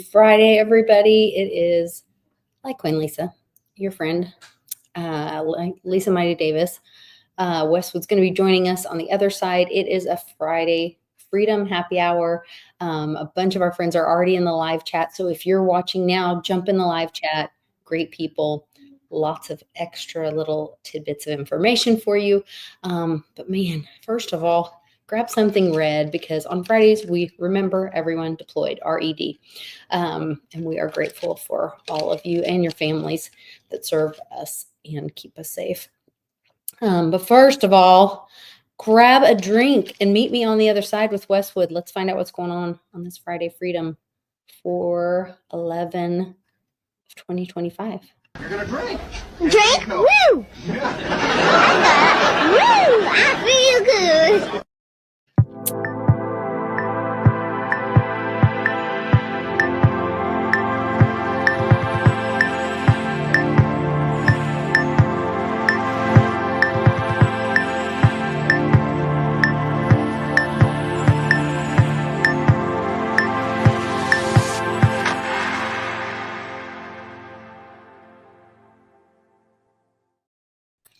Friday, everybody. It is LTCLisa, your friend, Lisa Mighty Davis. Westwood's going to be joining us on the other side. It is a Friday Freedom Happy Hour. A bunch of our friends are already in the live chat. So if you're watching now, jump in the live chat. Great people. Lots of extra little tidbits of information for you. But man, first of all, grab something red because on Fridays we remember everyone deployed, RED. And we are grateful for all of you and your families that serve us and keep us safe. But first of all, grab a drink and meet me on the other side with Westwood. Let's find out what's going on this Friday Freedom for 11/2025. You're gonna drink. Drink? Woo! Woo! I feel good.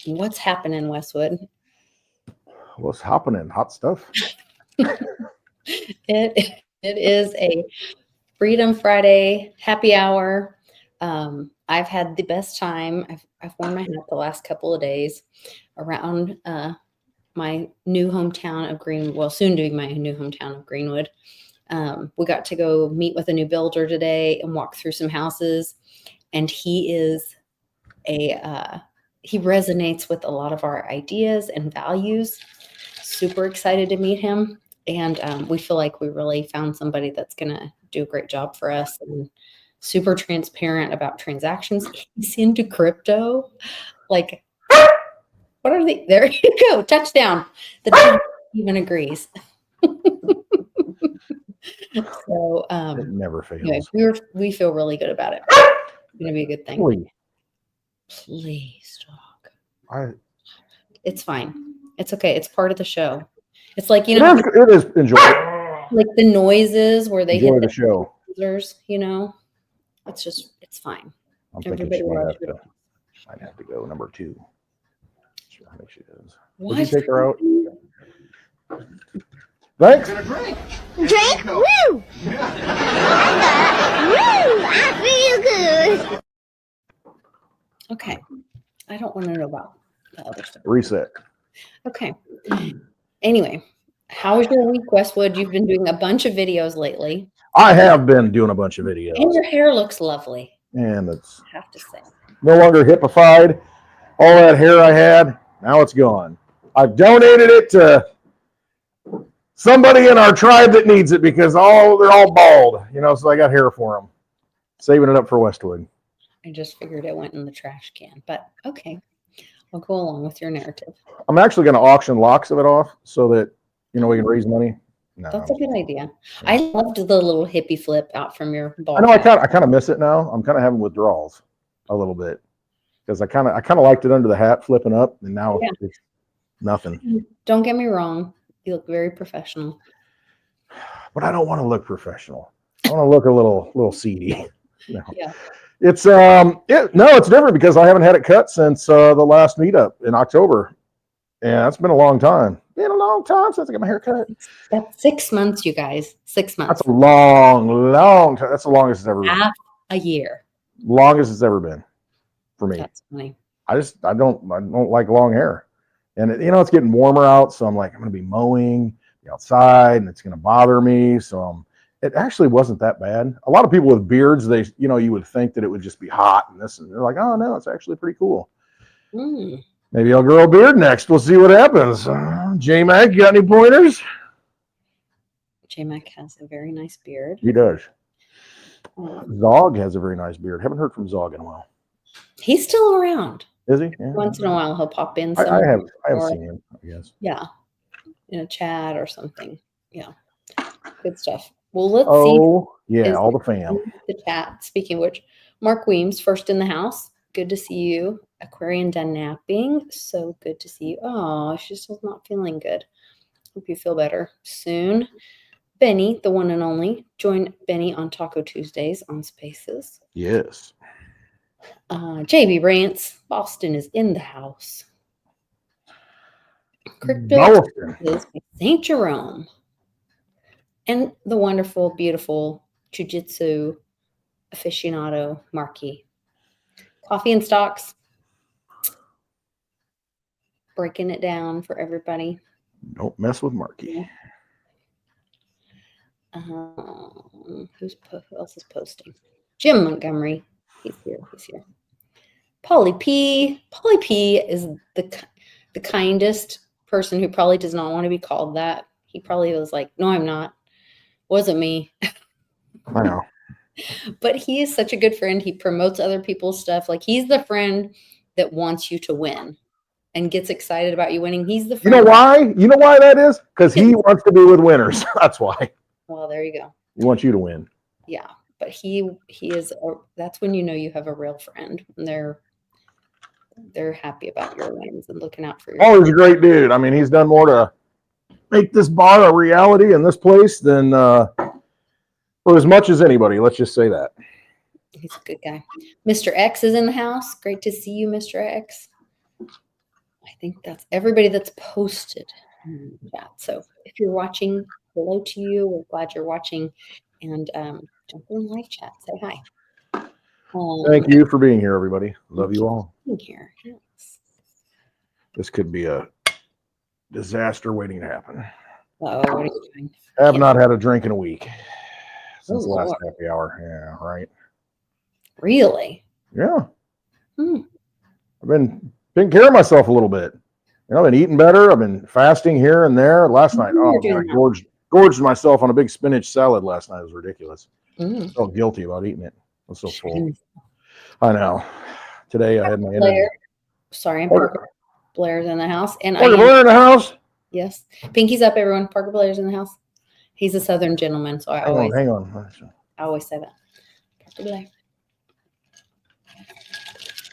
What's happening, Westwood? What's happening? Hot stuff. It is a Freedom Friday happy hour. I've had the best time. I've worn my hat the last couple of days around my new hometown of Greenwood. Well, soon to be my new hometown of Greenwood. We got to go meet with a new builder today and walk through some houses. And he is he resonates with a lot of our ideas and values. Super excited to meet him. And we feel like we really found somebody that's going to do a great job for us and super transparent about transactions. He's into crypto. Like, what are they? There you go. Touchdown. The dog even agrees. So It never fails. anyway, we feel really good about it. It's going to be a good thing. Please, dog. It's fine. It's okay. It's part of the show. It's like, it is enjoyable. Like the noises where they Enjoy hit the show. Buzzers, it's fine. I'm thinking Everybody she loves might have to go number 2. Sure, I think she does. What? Would you take her out? Thanks. Drink? Woo! Woo! I feel good. Okay. I don't want to know about the other stuff. Reset. Okay. Anyway, how was your week, Westwood? You've been doing a bunch of videos lately. I have been doing a bunch of videos. And your hair looks lovely. And it's I have to say. no longer hippified. All that hair I had, now it's gone. I've donated it to somebody in our tribe that needs it because they're all bald, so I got hair for them. Saving it up for Westwood. I just figured it went in the trash can, but okay. I'll go along with your narrative. I'm actually going to auction locks of it off so that, we can raise money. No, That's a good idea. I loved the little hippie flip out from your ball. I know. I kind of miss it now. I'm kind of having withdrawals a little bit because I kind of liked it under the hat flipping up, and now it's nothing. Don't get me wrong. You look very professional. But I don't want to look professional. I want to look a little seedy. No. Yeah. It's it's different because I haven't had it cut since the last meetup in October, and that's been a long time. Been a long time since I got my hair cut. That's 6 months, you guys. 6 months. That's a long time. That's the longest it's ever been. Half a year. Longest it's ever been for me. That's funny. I don't like long hair, and it's getting warmer out, so I'm like I'm going to be mowing outside, and it's going to bother me. So it actually wasn't that bad. A lot of people with beards, you would think that it would just be hot and this, and they're like, oh no, it's actually pretty cool. Maybe I'll grow a beard next. We'll see what happens. J-Mac, you got any pointers? J-Mac has a very nice beard. He does. Zog has a very nice beard. Haven't heard from Zog in a while. He's still around. Is he? Yeah. Once in a while, he'll pop in. I have seen him, I guess. Yeah. In a chat or something. Yeah. Good stuff. Well, let's see. Oh, yeah, all the fam. The chat. Speaking of which, Mark Weems, first in the house. Good to see you. Aquarian done napping. So good to see you. Oh, she's still not feeling good. Hope you feel better soon. Benny, the one and only. Join Benny on Taco Tuesdays on Spaces. Yes. JB Rants, Boston is in the house. Boston. Is St. Jerome. And the wonderful, beautiful jiu-jitsu aficionado, Marky. Coffee and Stocks. Breaking it down for everybody. Don't mess with Marky. Who else is posting? Jim Montgomery. He's here. Polly P. Polly P is the kindest person who probably does not want to be called that. He probably was like, no, I'm not. Wasn't me. I know. But he is such a good friend. He promotes other people's stuff. Like, he's the friend that wants you to win and gets excited about you winning. He's the friend. You know why? You know why that is? Because he wants to be with winners. That's why. Well, there you go. He wants you to win. Yeah. But he is, that's when you know you have a real friend. And they're happy about your wins and looking out for you. Oh, he's a great dude. I mean, he's done more to make this bar a reality in this place than for as much as anybody. Let's just say that. He's a good guy. Mr. X is in the house. Great to see you, Mr. X. I think that's everybody that's posted in the chat. So if you're watching, hello to you. We're glad you're watching. And jump in live chat. Say hi. Thank you for being here, everybody. Love you all. Here. Yes. This could be a disaster waiting to happen. Uh-oh, what are you doing? I have not had a drink in a week since Oh, last Lord. happy hour. Yeah, right. Really? Yeah. Hmm. I've been taking care of myself a little bit. You know, I've been eating better. I've been fasting here and there. Last night, You're oh, man, doing I gorged myself on a big spinach salad last night. It was ridiculous. Mm. I felt guilty about eating it. I was so full. I know. Today I had my energy. Blair. Sorry, I'm Parker Blair's in the house. And Parker Blair in the house? Yes. Pinky's up, everyone. Parker Blair's in the house. He's a Southern gentleman, so I always say that. Parker Blair.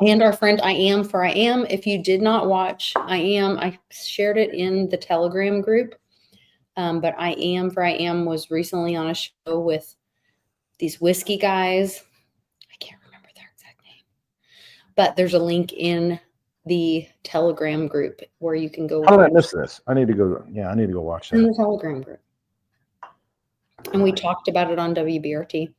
And our friend I Am for I Am. If you did not watch I Am, I shared it in the Telegram group. But I Am for I Am was recently on a show with these whiskey guys. I can't remember their exact name. But there's a link in the Telegram group where you can go. How did I miss this? I need to go. Yeah, I need to go watch In that. the Telegram group. And we talked about it on WBRT.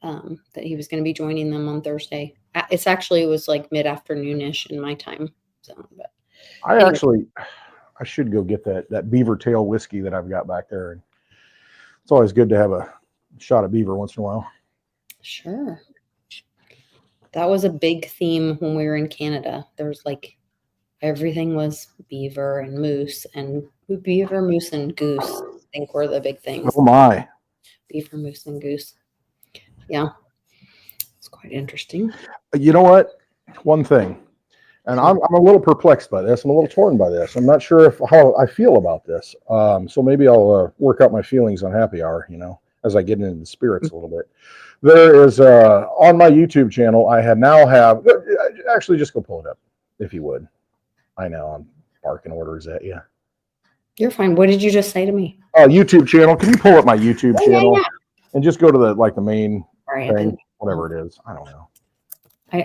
That he was going to be joining them on Thursday. It was like mid-afternoon-ish in my time. So, but I should go get that beaver tail whiskey that I've got back there. It's always good to have a shot of beaver once in a while. Sure. That was a big theme when we were in Canada. There was like everything was beaver and moose, and beaver, moose, and goose. I think were the big things. Oh my! Beaver, moose, and goose. Yeah, it's quite interesting. You know what? One thing, and I'm a little perplexed by this. I'm a little torn by this. I'm not sure how I feel about this. So maybe I'll work out my feelings on happy hour. You know, as I get into the spirits a little bit. There is on my YouTube channel. I have actually just go pull it up if you would. I know I'm barking orders at you. You're fine. What did you just say to me? YouTube channel. Can you pull up my YouTube channel Yeah. and just go to the main Sorry, thing, whatever it is. I don't know.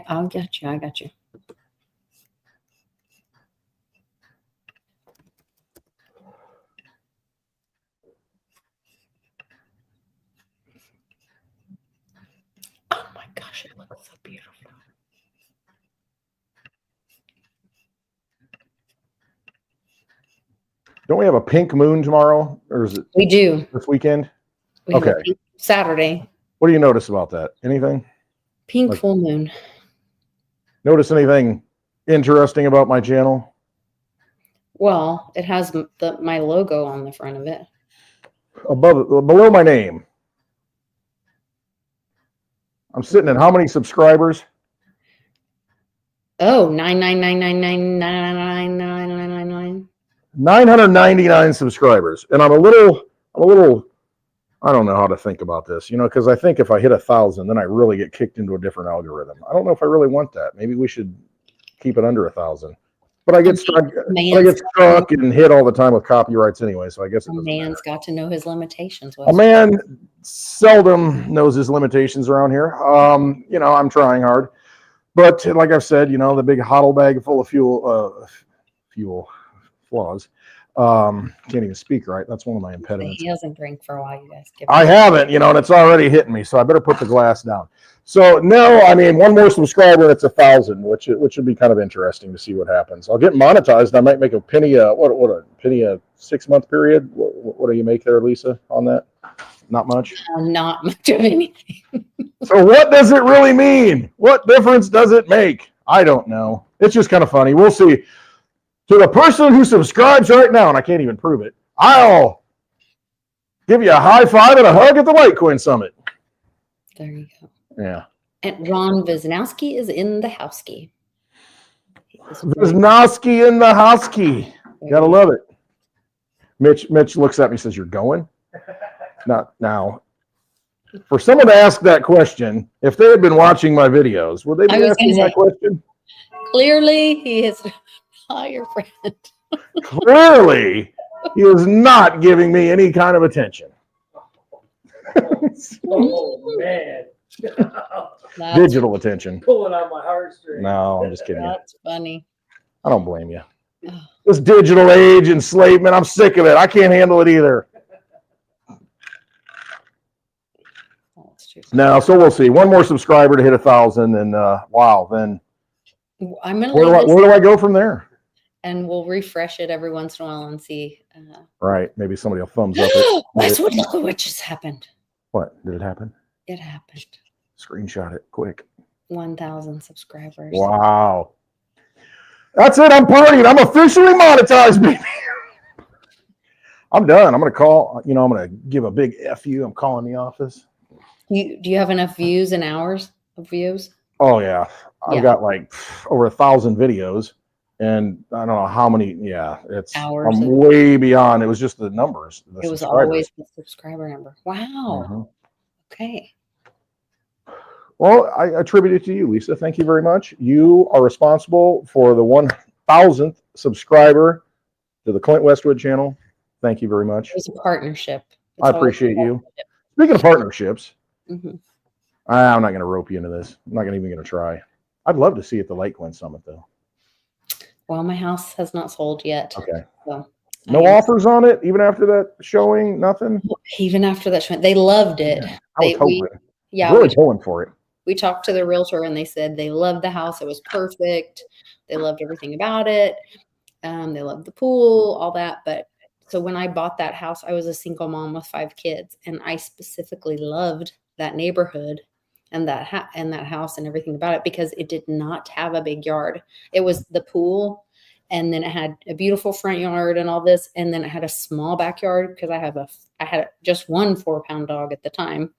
I'll get you. I got you. Oh my gosh, it looks so beautiful. Don't we have a pink moon tomorrow, or is it We do. this weekend? We have a Okay. pink Saturday. What do you notice about that? Anything? Pink Like- full moon. Notice anything interesting about my channel? Well, it has my logo on the front of it. Below my name. I'm sitting at how many subscribers? Oh, 99999999999. 999 subscribers. And I'm a little, I don't know how to think about this, because I think if I hit 1,000, then I really get kicked into a different algorithm. I don't know if I really want that. Maybe we should keep it under 1,000. But I get struck and hit all the time with copyrights anyway, so I guess it A doesn't man's matter. got to know his limitations. A man seldom knows his limitations around here. I'm trying hard. But like I've said, the big HODL bag full of fuel flaws. Can't even speak right. That's one of my impediments. He hasn't drank for a while, you guys. I haven't, and it's already hitting me, so I better put the glass down. So no, one more subscriber and it's 1,000, which would be kind of interesting to see what happens. I'll get monetized. I might make a penny. What a penny a 6-month period. What do you make there, Lisa, on that? Not much. Not much of anything. So what does it really mean? What difference does it make? I don't know. It's just kind of funny. We'll see. To the person who subscribes right now, and I can't even prove it, I'll give you a high five and a hug at the Litecoin Summit. There you go. Yeah. And Ron Wisnowski is in the house-key. Wisnowski in the house-key. Gotta love it. Mitch looks at me and says, "You're going?" Not now. For someone to ask that question, if they had been watching my videos, would they be asking that question? Clearly, he is not your friend. Clearly, he is not giving me any kind of attention. Oh, man. Digital attention. Pulling on my heartstrings. No, I'm just kidding. That's funny. I don't blame you. This digital age enslavement, I'm sick of it. I can't handle it either. No, so we'll see. One more subscriber to hit 1,000, and wow, then I'm gonna where do I go from there? And we'll refresh it every once in a while and see. Right, maybe somebody will thumbs up it. Look what just happened. What did it happen? It happened. Screenshot it quick. 1,000 subscribers. Wow, that's it. I'm partying. I'm officially monetized, baby. I'm done. I'm gonna call. I'm gonna give a big FU. I'm calling the office. Do you have enough views and hours of views? Oh yeah, I've got like over 1,000 videos, and I don't know how many. Yeah, it's hours. I'm way beyond. It was just the numbers. It was always the subscriber number. Wow. Mm-hmm. Okay. Well, I attribute it to you, Lisa. Thank you very much. You are responsible for the 1,000th subscriber to the Clint Westwood channel. Thank you very much. It was a partnership. I appreciate you. Speaking of partnerships, mm-hmm. I'm not going to rope you into this. I'm not even going to try. I'd love to see you at the Litecoin Summit, though. Well, my house has not sold yet. Okay. So no offers on it, even after that showing? Nothing? Even after that showing. They loved it. Yeah, I was hoping. Really pulling for it. We talked to the realtor, and they said they loved the house. It was perfect. They loved everything about it. They loved the pool, all that. But so when I bought that house, I was a single mom with 5 kids, and I specifically loved that neighborhood and that house and everything about it because it did not have a big yard. It was the pool, and then it had a beautiful front yard and all this, and then it had a small backyard because I had just one 4-pound dog at the time,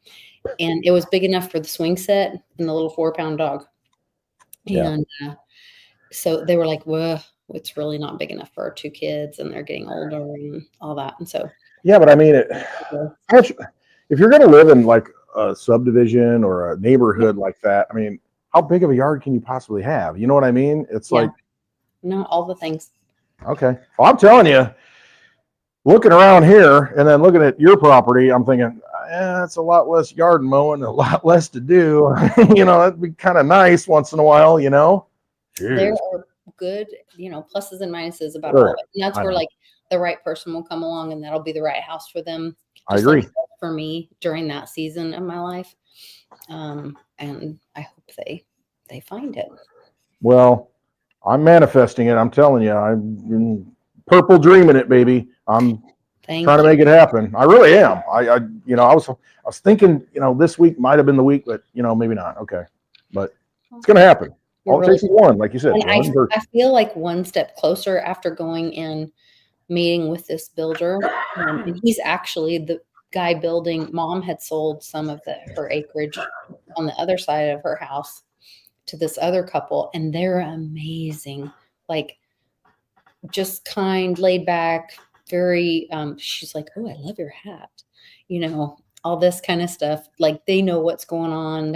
and it was big enough for the swing set and the little 4-pound dog. Yeah. And so they were like, well, it's really not big enough for our 2 kids, and they're getting older and all that. And so, yeah, but I mean, if you're going to live in like a subdivision or a neighborhood like that, I mean, how big of a yard can you possibly have? You know what I mean? It's like, no, all the things. Okay. Well, I'm telling you, looking around here and then looking at your property, I'm thinking, it's a lot less yard mowing, a lot less to do. That'd be kind of nice once in a while, Jeez. There are good, pluses and minuses about all of it. And that's where like the right person will come along, and that'll be the right house for them. I agree. Like for me during that season of my life. And I hope they find it. Well, I'm manifesting it. I'm telling you, I'm purple dreaming it, baby. I'm trying to make it happen. I really am. I was thinking, this week might have been the week, but maybe not. Okay, but it's gonna happen. All it takes is one, like you said. And I feel like one step closer after going in, meeting with this builder. And he's actually the guy building. Mom had sold some of her acreage on the other side of her house to this other couple, and they're amazing. Like, just kind, laid back, very. She's like, "Oh, I love your hat," all this kind of stuff. Like, they know what's going on.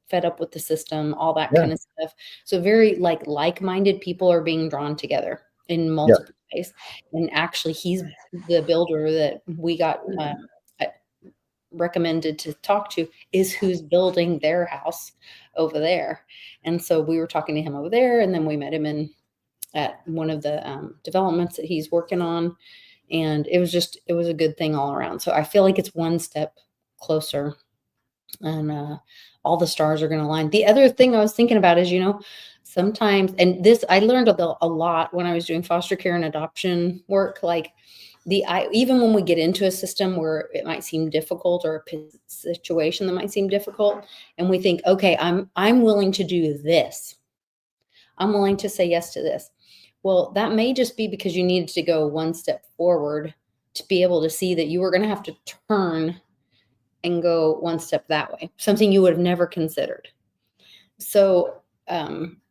fed up with the system, all that Yeah. kind of stuff. So very like-minded people are being drawn together in Yeah. multiple ways. And actually, he's the builder that we got recommended to talk to is who's building their house over there. And so we were talking to him over there, and then we met him at one of the developments that he's working on. And it was a good thing all around. So I feel like it's one step closer, and all the stars are going to align. The other thing I was thinking about is, sometimes, and this I learned a lot when I was doing foster care and adoption work, like even when we get into a system where it might seem difficult, or a situation that might seem difficult, and we think, okay, I'm willing to do this. I'm willing to say yes to this. Well, that may just be because you needed to go one step forward to be able to see that you were going to have to turn and go one step that way, something you would have never considered. So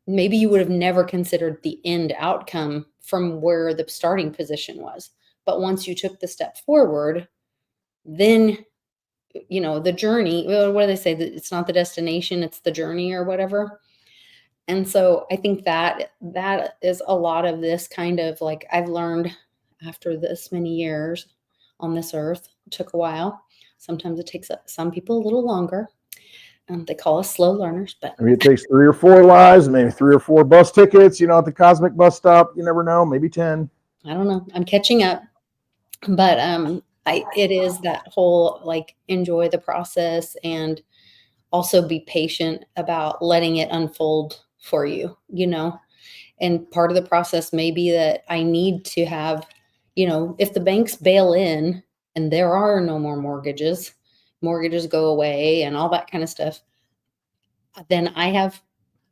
maybe you would have never considered the end outcome from where the starting position was. But once you took the step forward, then, the journey, what do they say? That it's not the destination, it's the journey, or whatever. And so I think that is a lot of this kind of, like, I've learned after this many years on this earth. It took a while. Sometimes it takes some people a little longer. They call us slow learners, but Maybe it takes 3 or 4 lives, maybe 3 or 4 bus tickets, at the cosmic bus stop. You never know, maybe 10. I don't know. I'm catching up. But it is that whole, like, enjoy the process, and also be patient about letting it unfold for you, and part of the process may be that I need to have, if the banks bail in and there are no more mortgages go away and all that kind of stuff, then I have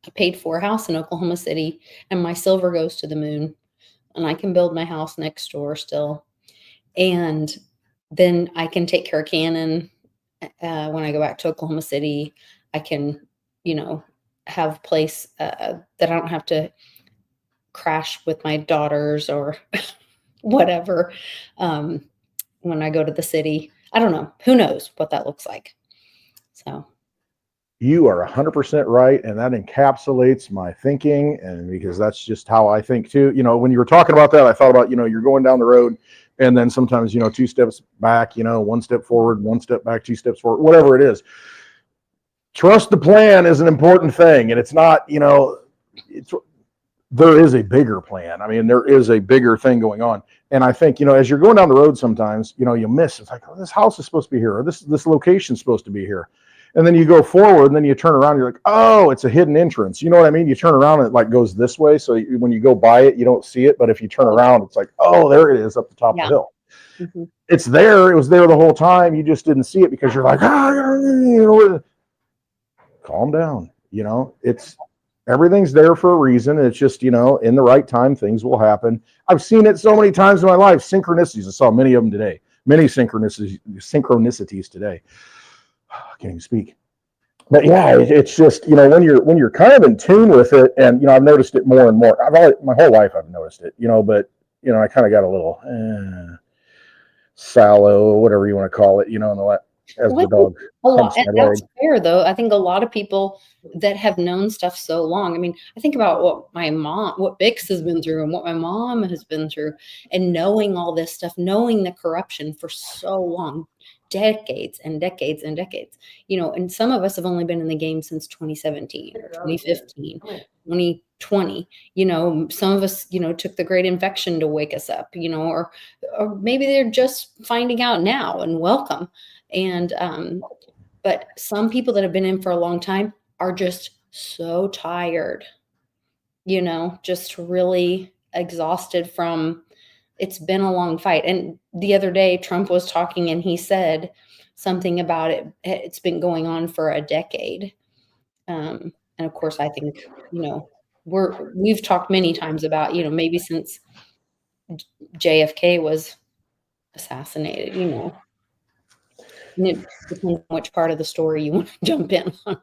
a paid for house in Oklahoma City, and my silver goes to the moon, and I can build my house next door still. And then I can take care of Cannon when I go back to Oklahoma City. I can, have a place that I don't have to crash with my daughters or whatever when I go to the city. I don't know. Who knows what that looks like? So. You are 100% right, and that encapsulates my thinking, and because that's just how I think too. When you were talking about that, I thought about, you're going down the road, and then sometimes, 2 steps back, 1 step forward, 1 step back, 2 steps forward, whatever it is. Trust the plan is an important thing, and it's not, there is a bigger plan. I mean, there is a bigger thing going on. And I think, as you're going down the road, sometimes, you miss, it's like, oh, this house is supposed to be here, or this location is supposed to be here. And then you go forward, and then you turn around, you're like, oh, it's a hidden entrance. You know what I mean? You turn around and it like goes this way. So when you go by it, you don't see it. But if you turn around, it's like, oh, there it is up the top of the hill. Mm-hmm. It's there. It was there the whole time. You just didn't see it because you're like, calm down. Everything's there for a reason. It's just, in the right time, things will happen. I've seen it so many times in my life. Synchronicities. I saw many of them today. Many synchronicities today. I can't even speak. But yeah, it's just, when you're kind of in tune with it, and I've noticed it more and more. My whole life I've noticed it, but I kind of got a little sallow, whatever you want to call it, as the dog humps my leg. That's fair, though. I think a lot of people that have known stuff so long. I mean, I think about what Bix has been through and what my mom has been through, and knowing all this stuff, knowing the corruption for so long, decades and decades and decades, and some of us have only been in the game since 2017 or 2015, 2020, some of us, took the great infection to wake us up, or maybe they're just finding out now, and welcome. And, but some people that have been in for a long time are just so tired, just really exhausted from, it's been a long fight. And the other day, Trump was talking, and he said something about it. It's been going on for a decade. And of course, I think, we've talked many times about, maybe since JFK was assassinated, and it depends on which part of the story you want to jump in on.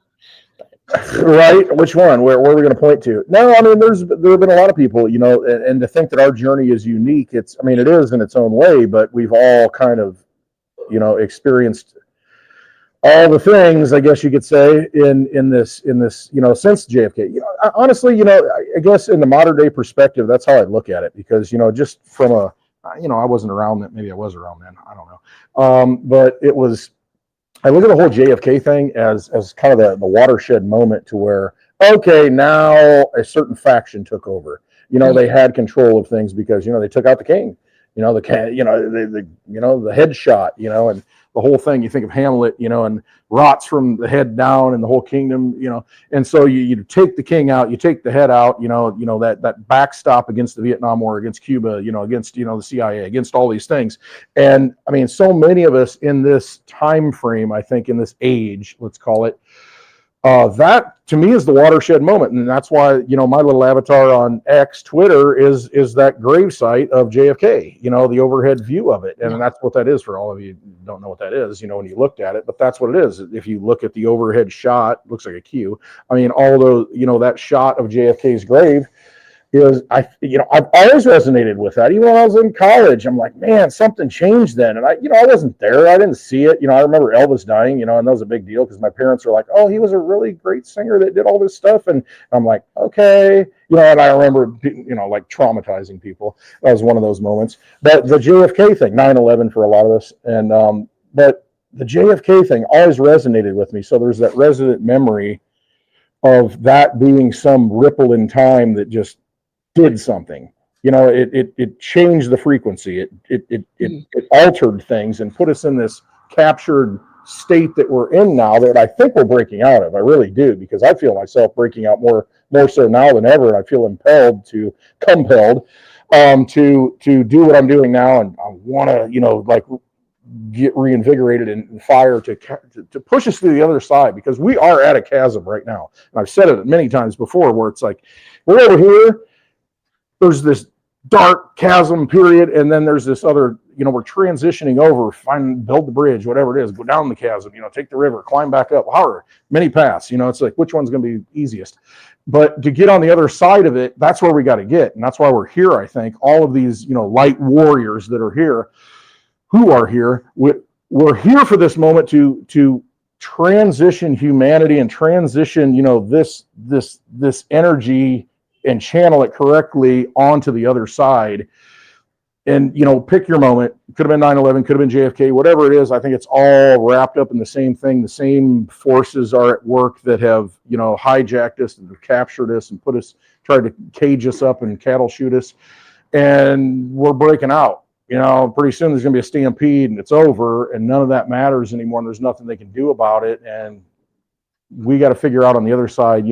Right? Which one? Where are we going to point to? No, I mean, there have been a lot of people, and to think that our journey is unique, it is in its own way, but we've all kind of, experienced all the things, I guess you could say, in this, since JFK. Honestly, I guess in the modern day perspective, that's how I look at it, because just from I wasn't around that. Maybe I was around then. I don't know. But it was. I look at the whole JFK thing as kind of the watershed moment to where, okay, now a certain faction took over. They had control of things because they took out the king. The headshot. And the whole thing. You think of Hamlet. And rots from the head down, and the whole kingdom. And so you take the king out, you take the head out. That backstop against the Vietnam War, against Cuba. Against the CIA, against all these things. And I mean, so many of us in this time frame, I think, in this age, let's call it, that to me is the watershed moment, and that's why my little avatar on X, Twitter, is that gravesite of JFK. The overhead view of it, and that's what that is for all of you who don't know what that is. When you looked at it, but that's what it is. If you look at the overhead shot, it looks like a Q. I mean, all those, that shot of JFK's grave. I've always resonated with that. Even when I was in college, I'm like, man, something changed then. And I wasn't there. I didn't see it. I remember Elvis dying, and that was a big deal because my parents were like, oh, he was a really great singer that did all this stuff. And I'm like, okay. And I remember, like traumatizing people. That was one of those moments. But the JFK thing, 9/11 for a lot of us. And, but the JFK thing always resonated with me. So there's that resident memory of that being some ripple in time that just did something. It changed the frequency. It altered things and put us in this captured state that we're in now, that I think we're breaking out of. I really do, because I feel myself breaking out more so now than ever. I feel compelled to do what I'm doing now, and I want to get reinvigorated and fire to push us to the other side, because we are at a chasm right now. And I've said it many times before, where it's like we're over here. There's this dark chasm period, and then there's this other, we're transitioning over, build the bridge, whatever it is, go down the chasm, take the river, climb back up, however, many paths, it's like, which one's going to be easiest? But to get on the other side of it, that's where we got to get. And that's why we're here. I think all of these, light warriors that are here, we're here for this moment to transition humanity and transition, this energy, and channel it correctly onto the other side. And pick your moment. It could have been 9/11, could have been JFK, whatever it is. I think it's all wrapped up in the same thing. The same forces are at work that have hijacked us and captured us and tried to cage us up and cattle shoot us, and we're breaking out. Pretty soon there's going to be a stampede, and it's over, and none of that matters anymore, and there's nothing they can do about it. And we got to figure out on the other side,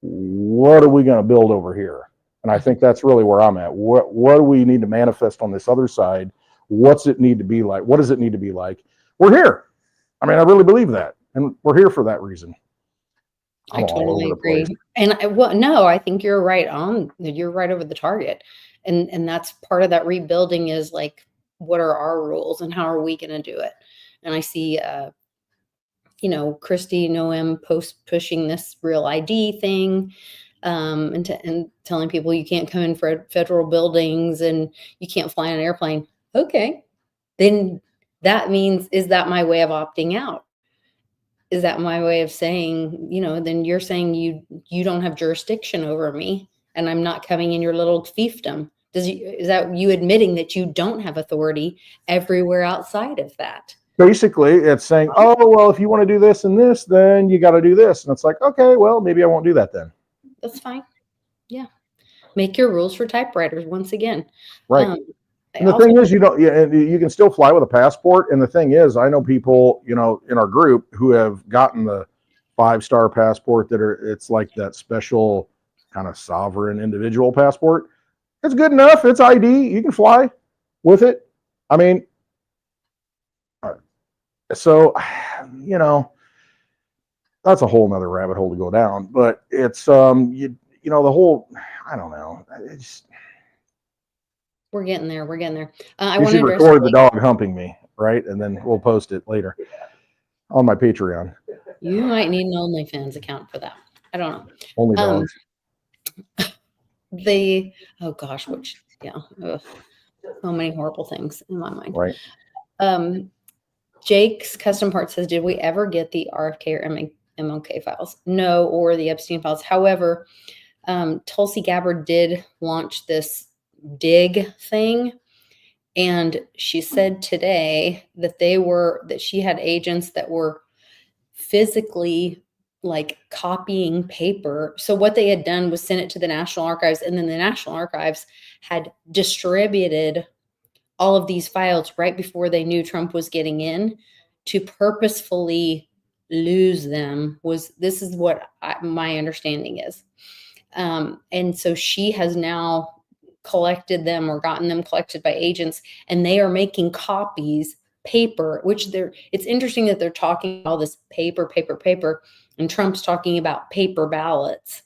what are we going to build over here? And I think that's really where I'm at. What do we need to manifest on this other side? What's it need to be like? What does it need to be like? We're here. I mean, I really believe that. And we're here for that reason. I totally agree. And I think you're right on. You're right over the target. And that's part of that rebuilding, is like, what are our rules and how are we going to do it? And I see, Christy Noem pushing this real ID thing, and telling people you can't come in for federal buildings and you can't fly on an airplane. Okay, then that means, is that my way of opting out? Is that my way of saying, then you're saying you don't have jurisdiction over me, and I'm not coming in your little fiefdom? Is that you admitting that you don't have authority everywhere outside of that? Basically, it's saying, oh, well, if you want to do this and this, then you got to do this. And it's like, okay, well, maybe I won't do that then. That's fine. Yeah. Make your rules for typewriters once again. Right. And the thing is, you can still fly with a passport. And the thing is, I know people, in our group who have gotten the 5-star passport it's like that special kind of sovereign individual passport. It's good enough. It's ID. You can fly with it. I mean, so, that's a whole nother rabbit hole to go down, but it's, the whole, I don't know. We're getting there. I want to record the dog humping me, right? And then we'll post it later on my Patreon. You might need an OnlyFans account for that. I don't know. Only dogs. So many horrible things in my mind. Right. Jake's Custom Part says, did we ever get the RFK or MLK files? No, or the Epstein files. However, Tulsi Gabbard did launch this dig thing. And she said today that she had agents that were physically like copying paper. So what they had done was send it to the National Archives, and then the National Archives had distributed all of these files right before they knew Trump was getting in to purposefully lose them. This is what my understanding is. And so she has now collected them or gotten them collected by agents, and they are making copies, paper, it's interesting that they're talking all this paper, and Trump's talking about paper ballots.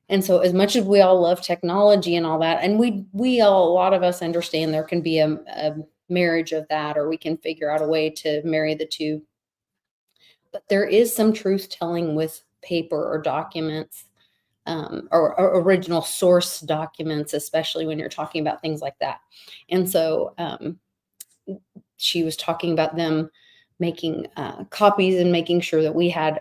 And so as much as we all love technology and all that, and a lot of us understand there can be a marriage of that, or we can figure out a way to marry the two. But there is some truth telling with paper or documents, or original source documents, especially when you're talking about things like that. And so she was talking about them making copies and making sure that we had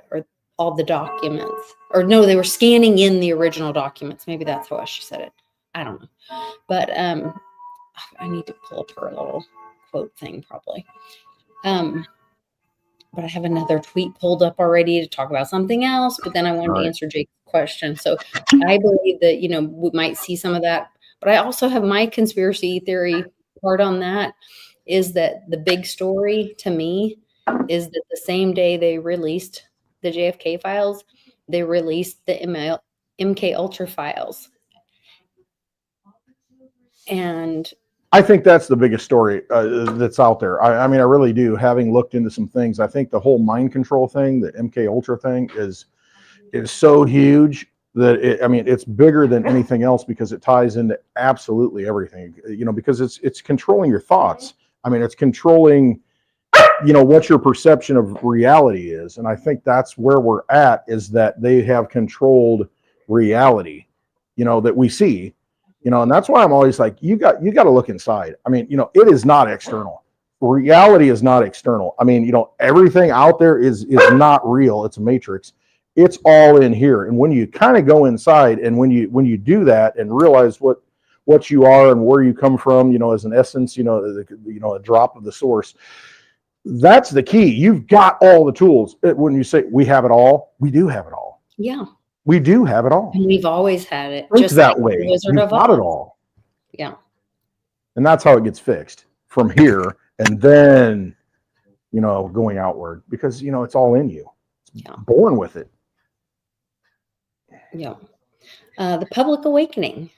all the documents. Or no, they were scanning in the original documents. Maybe that's how she said it. I don't know. But I need to pull up her little quote thing probably. But I have another tweet pulled up already to talk about something else, but then I wanted to answer Jake's question. So I believe that, we might see some of that, but I also have my conspiracy theory part on that, is that the big story to me is that the same day they released the JFK files, they released the MK Ultra files. And I think that's the biggest story that's out there. I mean, I really do. Having looked into some things, I think the whole mind control thing, the MK Ultra thing, is so huge that it's bigger than anything else, because it ties into absolutely everything. Because it's controlling your thoughts. I mean, it's controlling, what your perception of reality is, and I think that's where we're at. Is that they have controlled reality, that we see. And that's why I'm always like, you got to look inside. I mean, it is not external. Reality is not external. I mean, everything out there is not real. It's a matrix. It's all in here. And when you kind of go inside, and when you do that and realize what you are and where you come from, as an essence, a drop of the source, that's the key. You've got all the tools. When you say we have it all, we do have it all. Yeah. We do have it all. And we've always had it. Just that way. You've got it all. Yeah. And that's how it gets fixed from here. And then, going outward, because, it's all in you. It's born with it. Yeah. The Public Awakening.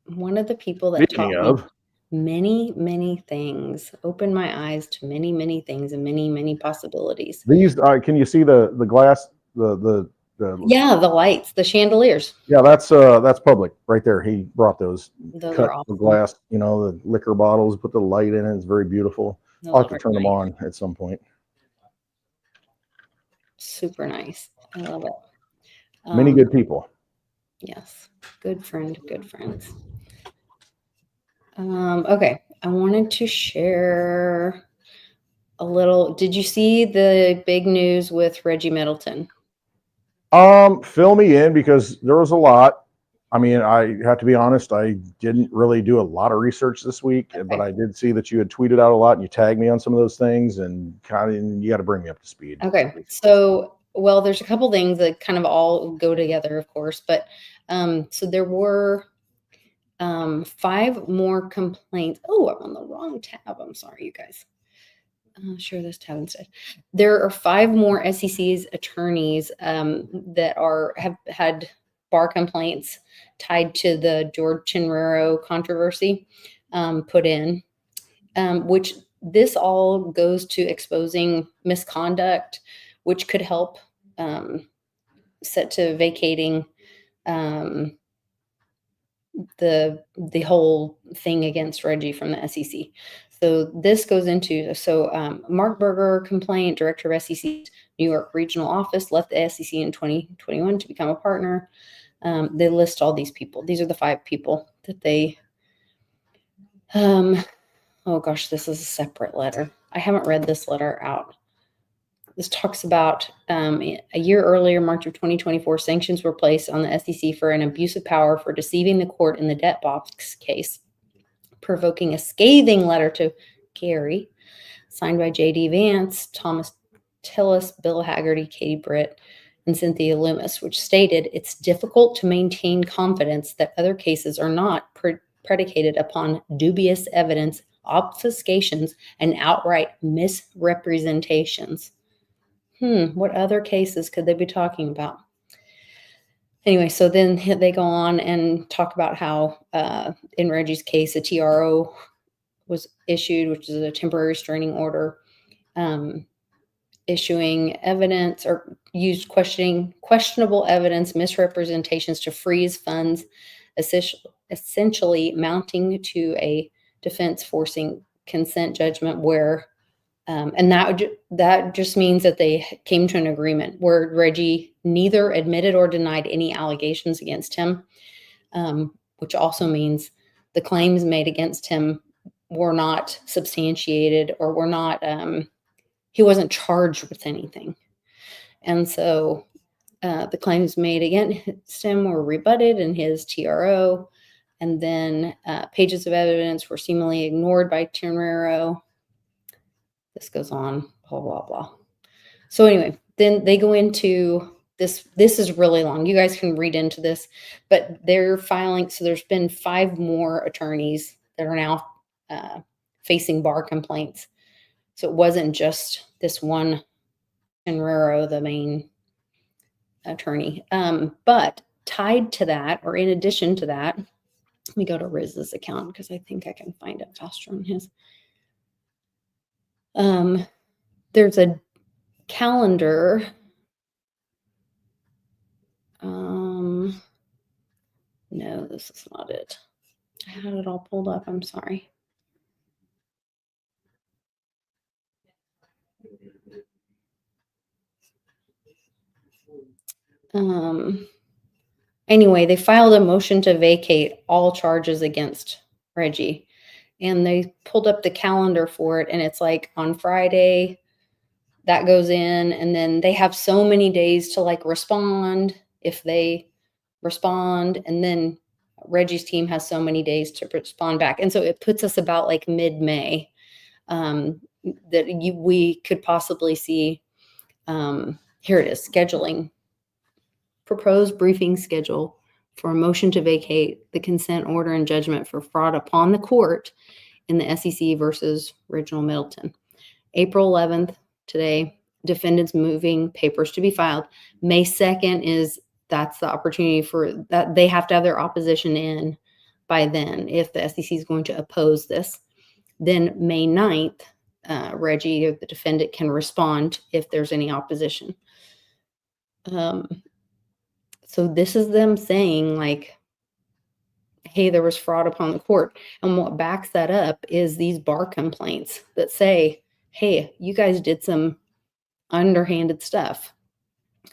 One of the people that taught me many, many things, opened my eyes to many, many things and many, many possibilities. These, can you see the glass, the lights, the chandeliers. Yeah, that's public right there. He brought those cut are awesome. The glass, the liquor bottles, put the light in it. It's very beautiful. I'll have to turn them on at some point. Super nice. I love it. Many good people. Yes. Good friends. Okay. I wanted to share a little. Did you see the big news with Reggie Middleton? Fill me in, because there was a lot. I mean, I have to be honest, I didn't really do a lot of research this week, but I did see that you had tweeted out a lot and you tagged me on some of those things, and you got to bring me up to speed. Okay. So, there's a couple things that kind of all go together, of course, but so there were 5 more complaints. Oh, I'm on the wrong tab. I'm sorry, you guys. I'll share this tab instead. There are 5 more SEC's attorneys that have had bar complaints tied to the George Chinrero controversy put in, which this all goes to exposing misconduct, which could help set to vacating the whole thing against Reggie from the SEC. So this goes into, Mark Berger complaint, director of SEC's New York regional office, left the SEC in 2021 to become a partner. They list all these people. These are the 5 people that they, oh gosh, this is a separate letter. I haven't read this letter out. This talks about a year earlier, March of 2024, sanctions were placed on the SEC for an abuse of power for deceiving the court in the debt box case, provoking a scathing letter to Gary, signed by J.D. Vance, Thomas Tillis, Bill Haggerty, Katie Britt, and Cynthia Loomis, which stated it's difficult to maintain confidence that other cases are not predicated upon dubious evidence, obfuscations, and outright misrepresentations. What other cases could they be talking about? Anyway, so then they go on and talk about how in Reggie's case, a TRO was issued, which is a temporary restraining order, issuing evidence or used questionable evidence, misrepresentations to freeze funds, essentially mounting to a defense forcing consent judgment where and that just means that they came to an agreement where Reggie neither admitted or denied any allegations against him, which also means the claims made against him were not substantiated or were not, he wasn't charged with anything. And so the claims made against him were rebutted in his TRO, and then pages of evidence were seemingly ignored by Temrero. This goes on, blah, blah, blah. So anyway, then they go into this. This is really long. You guys can read into this, but they're filing. So there's been 5 more attorneys that are now facing bar complaints. So it wasn't just this one Temrero, the main attorney. But tied to that, or in addition to that, let me go to Riz's account because I think I can find it faster on his. There's a calendar. No, this is not it. I had it all pulled up. I'm sorry. Anyway, they filed a motion to vacate all charges against Reggie. And they pulled up the calendar for it, and it's like on Friday that goes in, and then they have so many days to like respond if they respond, and then Reggie's team has so many days to respond back. And so it puts us about like mid-May that we could possibly see. Here it is, scheduling. Proposed briefing schedule for a motion to vacate the consent order and judgment for fraud upon the court in the SEC versus Reginald Middleton. April 11th, today, defendants moving papers to be filed. May 2nd that's the opportunity for that. They have to have their opposition in by then if the SEC is going to oppose this. Then May 9th, Reggie or the defendant can respond if there's any opposition. So this is them saying like, hey, there was fraud upon the court. And what backs that up is these bar complaints that say, hey, you guys did some underhanded stuff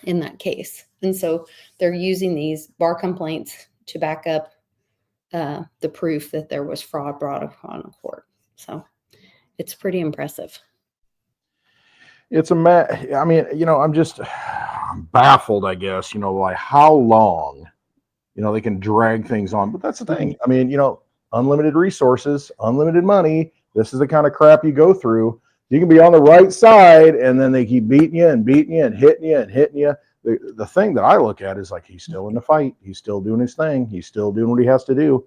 in that case. And so they're using these bar complaints to back up the proof that there was fraud brought upon the court. So it's pretty impressive. It's I mean, I'm baffled, I guess, by how long, they can drag things on. But that's the thing. I mean, unlimited resources, unlimited money. This is the kind of crap you go through. You can be on the right side, and then they keep beating you and hitting you and hitting you. The thing that I look at is like, he's still in the fight. He's still doing his thing. He's still doing what he has to do.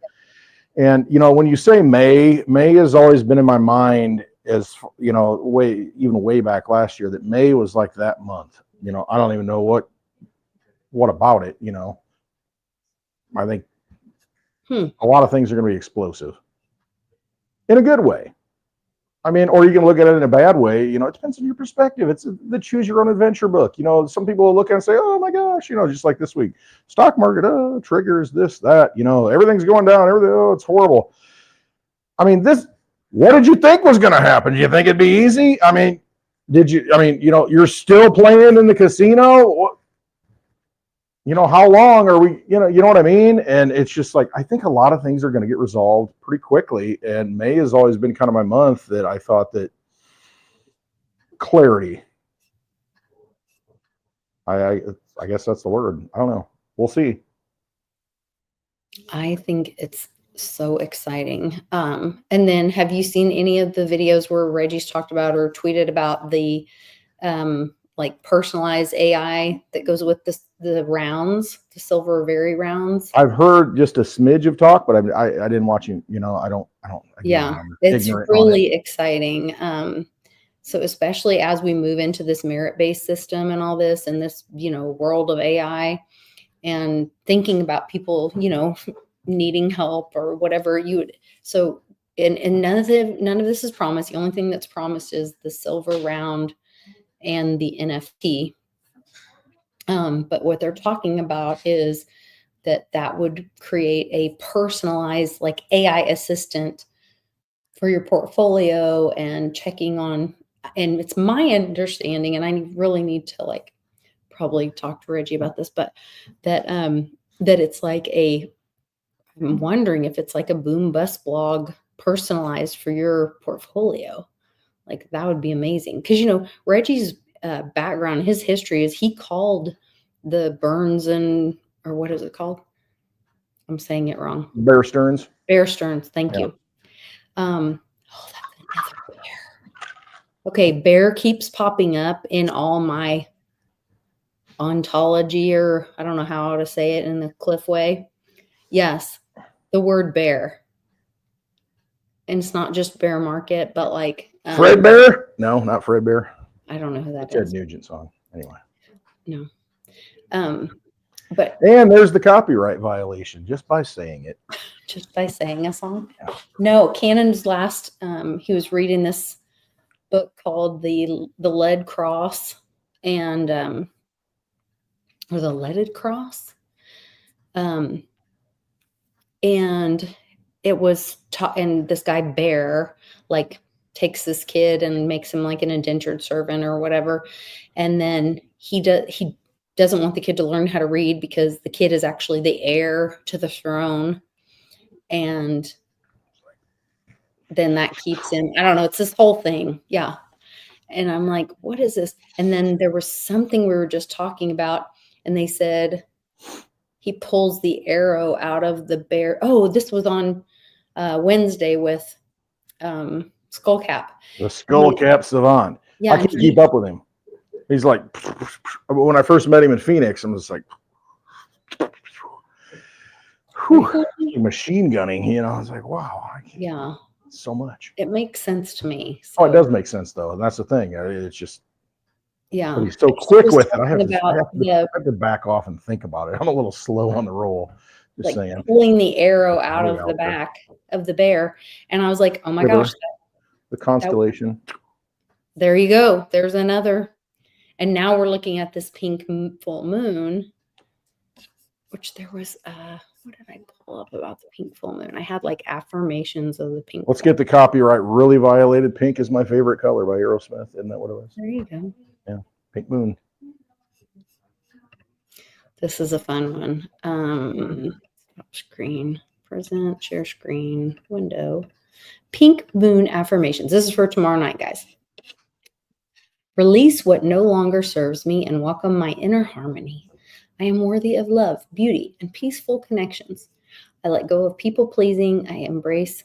And, when you say May has always been in my mind as, way back last year, that May was like that month. I don't even know what about it, I think a lot of things are going to be explosive in a good way. I mean, or you can look at it in a bad way. It depends on your perspective. It's the choose your own adventure book. Some people will look at it and say, oh my gosh, just like this week, stock market, triggers, this, that, everything's going down. Everything, it's horrible. I mean, what did you think was going to happen? Did you think it'd be easy? I mean, you're still playing in the casino. How long are we, you know what I mean? And it's just like, I think a lot of things are going to get resolved pretty quickly. And May has always been kind of my month that I thought that, clarity. I guess that's the word. I don't know. We'll see. I think it's so exciting. And then have you seen any of the videos where Reggie's talked about or tweeted about the like personalized AI that goes with the rounds, the silver very rounds? I've heard just a smidge of talk, but I didn't watch it. You know, I don't. Again, Yeah, I'm it's ignorant on it. really exciting. So especially as we move into this merit-based system and all this and this, world of AI and thinking about people, needing help or whatever you would. So, and none of this is promised. The only thing that's promised is the silver round and the NFT. But what they're talking about is that would create a personalized like AI assistant for your portfolio and checking on, and it's my understanding, and I really need to like probably talk to Reggie about this, but that it's like I'm wondering if it's like a boom bust blog personalized for your portfolio. Like that would be amazing. Because Reggie's background, his history is he called the Burns or what is it called? I'm saying it wrong. Bear Stearns. Bear Stearns. Thank Yeah. you. Oh, that's another bear. Okay, bear keeps popping up in all my ontology, or I don't know how to say it in the Cliff way. Yes, the word bear. And it's not just bear market, but like Fred Bear? No, not Fred Bear. I don't know who that Ted is. Nugent song. Anyway. No. But And there's the copyright violation just by saying it. just by saying a song. Yeah. No, Cannon's last he was reading this book called the Lead Cross and or the Leaded Cross. And it was and this guy Bear like takes this kid and makes him like an indentured servant or whatever, and then he doesn't want the kid to learn how to read because the kid is actually the heir to the throne, and then that keeps him, I don't know, it's this whole thing. Yeah. And I'm like, what is this? And then there was something we were just talking about, and they said he pulls the arrow out of the bear. Oh, this was on Wednesday with Skullcap. The Skullcap Savant. Yeah, I can't keep up with him. He's like, when I first met him in Phoenix, I'm just like, whew, machine gunning. I was like, wow. Yeah. So much. It makes sense to me. So, oh, it does make sense though. And that's the thing. It's just, yeah. but he's so quick with it. I have to back off and think about it. I'm a little slow on the roll. Just like saying. Pulling the arrow out of the back of the bear. And I was like, oh my gosh. The constellation. There you go. There's another. And now we're looking at this pink full moon, which there was, what did I pull up about the pink full moon? I had like affirmations of the pink. Let's get the copyright really violated. Pink is my favorite color by Aerosmith. Isn't that what it was? There you go. Yeah. Pink moon. This is a fun one. Stop screen, present, share screen, window. Pink moon affirmations. This is for tomorrow night, guys. Release what no longer serves me and welcome my inner harmony. I am worthy of love, beauty, and peaceful connections. I let go of people-pleasing. I embrace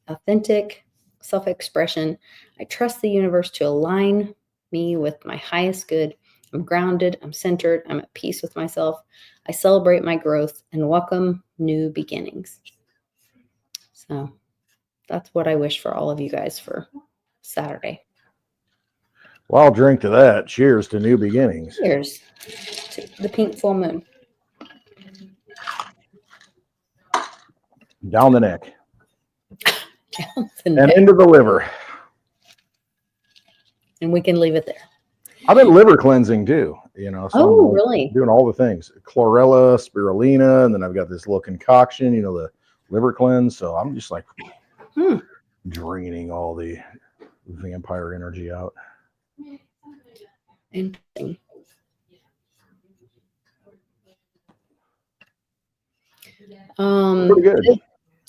authentic self-expression. I trust the universe to align me with my highest good. I'm grounded. I'm centered. I'm at peace with myself. I celebrate my growth and welcome new beginnings. So that's what I wish for all of you guys for Saturday. Well, I'll drink to that. Cheers to new beginnings. Cheers to the pink full moon. Down the neck. Down the and neck. into the liver. And we can leave it there. I've been liver cleansing too, So I'm really? Doing all the things. Chlorella, spirulina, and then I've got this little concoction, the liver cleanse. So I'm just like draining all the vampire energy out. Interesting. Pretty good.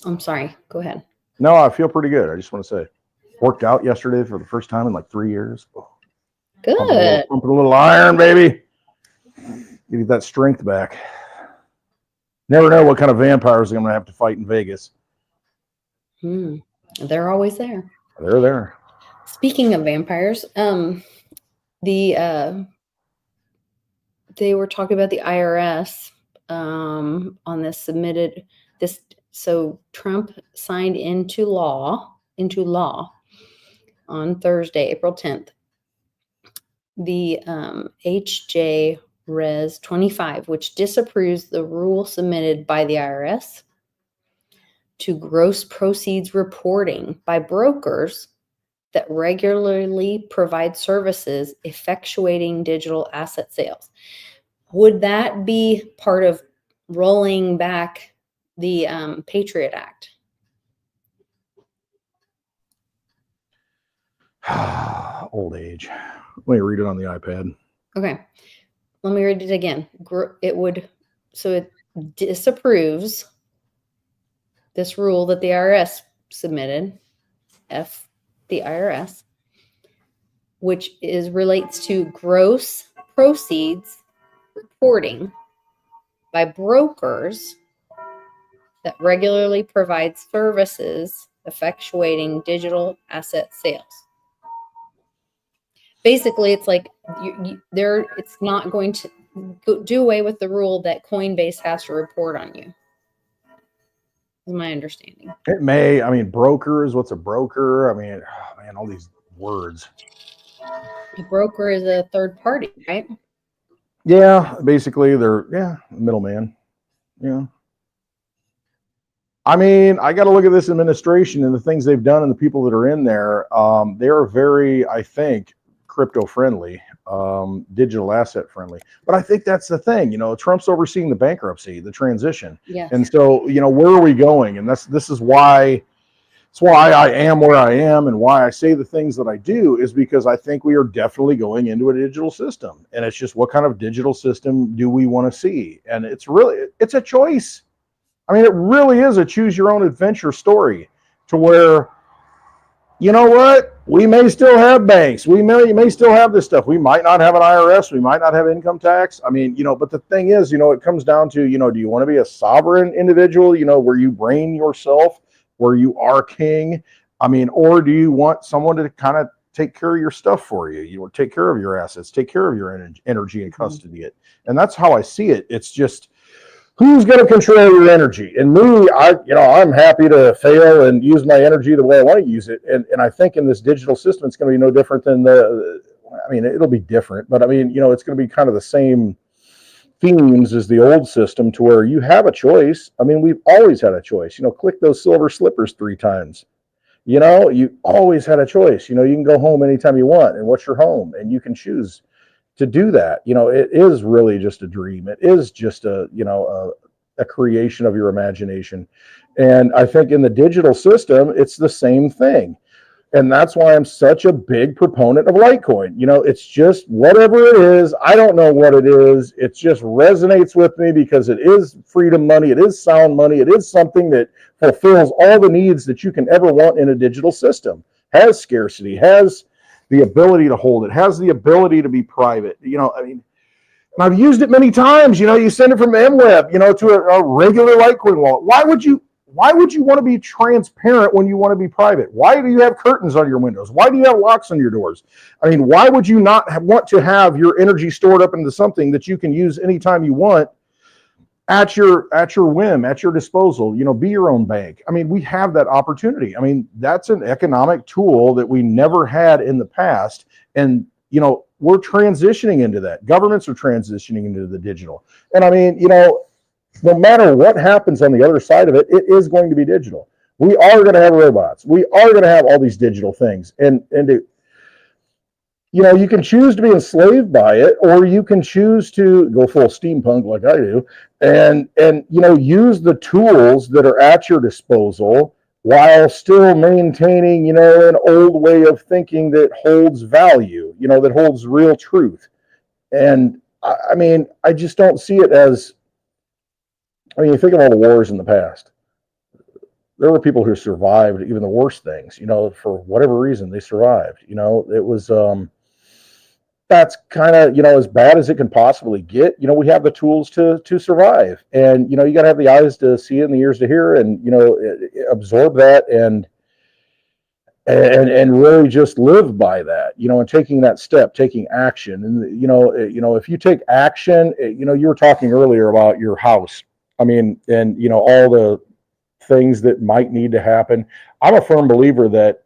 I'm sorry. Go ahead. No, I feel pretty good. I just want to say. Worked out yesterday for the first time in like 3 years. Good. Pumping a little iron, baby. Give you that strength back. Never know what kind of vampires I'm going to have to fight in Vegas. They're always there. They're there. Speaking of vampires, they were talking about the IRS on this submitted this. So Trump signed into law on Thursday, April 10th. The HJ Res 25, which disapproves the rule submitted by the IRS to gross proceeds reporting by brokers that regularly provide services effectuating digital asset sales. Would that be part of rolling back the Patriot Act? Old age. Let me read it on the iPad. Okay. Let me read it again. It disapproves this rule that the IRS submitted, the IRS, which relates to gross proceeds reporting by brokers that regularly provide services effectuating digital asset sales. Basically, it's like it's not going to do away with the rule that Coinbase has to report on you. Is my understanding. It may. I mean, brokers. What's a broker? I mean, oh, man, all these words. A broker is a third party, right? Yeah, basically they're middleman. Yeah. I mean, I got to look at this administration and the things they've done and the people that are in there. They are very, I think, crypto friendly, digital asset friendly. But I think that's the thing. You know, Trump's overseeing the bankruptcy, the transition. Yes. And so, you know, where are we going? And this is why. It's why I am where I am and why I say the things that I do is because I think we are definitely going into a digital system. And it's just what kind of digital system do we want to see? And it's a choice. I mean, it really is a choose your own adventure story to where, you know what? We may still have banks. We may still have this stuff. We might not have an IRS. We might not have income tax. I mean, you know, but the thing is, you know, it comes down to, you know, do you want to be a sovereign individual, you know, where you reign yourself, where you are king? I mean, or do you want someone to kind of take care of your stuff for you? You know, take care of your assets, take care of your energy and custody it. And that's how I see it. It's just, who's going to control your energy? And me, I'm happy to fail and use my energy the way I want to use it. And I think in this digital system, it's going to be no different than it'll be different, but I mean, you know, it's going to be kind of the same themes as the old system to where you have a choice. I mean, we've always had a choice. You know, click those silver slippers 3 times. You know, you always had a choice. You know, you can go home anytime you want, and what's your home? And you can choose to do that. You know, it is really just a dream. It is just a creation of your imagination. And I think in the digital system, it's the same thing. And that's why I'm such a big proponent of Litecoin. You know, it's just whatever it is. I don't know what it is. It just resonates with me because it is freedom money. It is sound money. It is something that fulfills all the needs that you can ever want in a digital system. Has scarcity, has the ability to hold it, has the ability to be private. You know, I mean, I've used it many times. You know, you send it from MWeb, you know, to a regular Litecoin wallet. Why would you want to be transparent when you want to be private? Why do you have curtains on your windows? Why do you have locks on your doors? I mean, why would you not want to have your energy stored up into something that you can use anytime you want at your whim, at your disposal? You know, be your own bank. I mean, we have that opportunity. I mean, that's an economic tool that we never had in the past. And, you know, we're transitioning into that. Governments are transitioning into the digital. And I mean, you know, no matter what happens on the other side of it, it is going to be digital. We are going to have robots. We are going to have all these digital things. And you know, you can choose to be enslaved by it, or you can choose to go full steampunk like I do, and you know, use the tools that are at your disposal while still maintaining, you know, an old way of thinking that holds value, you know, that holds real truth. And I mean, I just don't see it as, I mean, you think of all the wars in the past. there were people who survived even the worst things, for whatever reason they survived. It was, that's kind of, as bad as it can possibly get. We have the tools to survive, and, you got to have the eyes to see it and the ears to hear, and, absorb that and really just live by that, and taking that step, taking action. And, if you take action, you were talking earlier about your house. I mean, and, all the things that might need to happen. I'm a firm believer that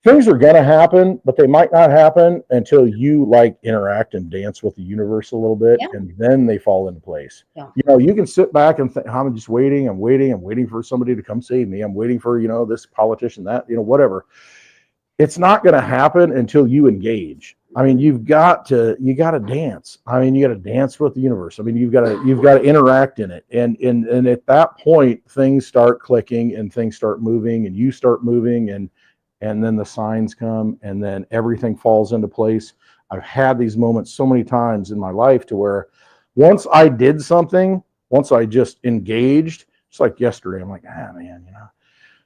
things are going to happen, but they might not happen until you interact and dance with the universe a little bit, Yeah. and then they fall into place. Yeah. You can sit back and think, I'm just waiting. I'm waiting for somebody to come save me. I'm waiting for, this politician, that, whatever. It's not going to happen until you engage. I mean, you got to dance. I mean, you got to dance with the universe. I mean, you've got to interact in it. And at that point, things start clicking and things start moving, and you start moving, and then the signs come, and then everything falls into place. I've had these moments so many times in my life to where once I did something, once I just engaged, just like yesterday, I'm like, man,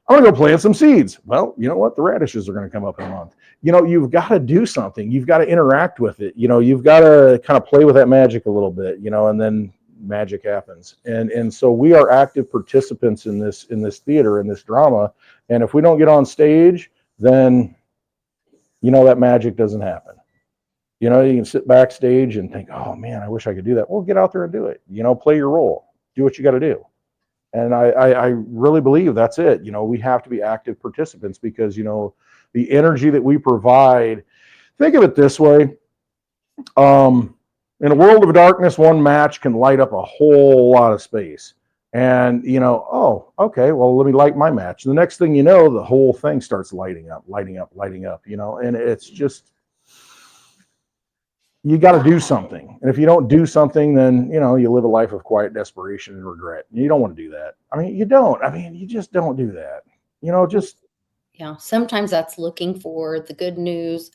I'm going to go plant some seeds. Well, you know what? The radishes are going to come up in a month. You've got to do something. You've got to interact with it. You've got to kind of play with that magic a little bit, and then magic happens. And so we are active participants in this theater, in this drama. And if we don't get on stage, then that magic doesn't happen. You can sit backstage and think, oh man, I wish I could do that. Well, get out there and do it. Play your role, do what you got to do. And I really believe that's it. We have to be active participants, because the energy that we provide, think of it this way. In a world of darkness, one match can light up a whole lot of space. And, oh, okay, well, let me light my match. The next thing you know, the whole thing starts lighting up, and it's just, you got to do something. And if you don't do something, then, you live a life of quiet desperation and regret. You don't want to do that. I mean, you just don't do that. Yeah. Sometimes that's looking for the good news,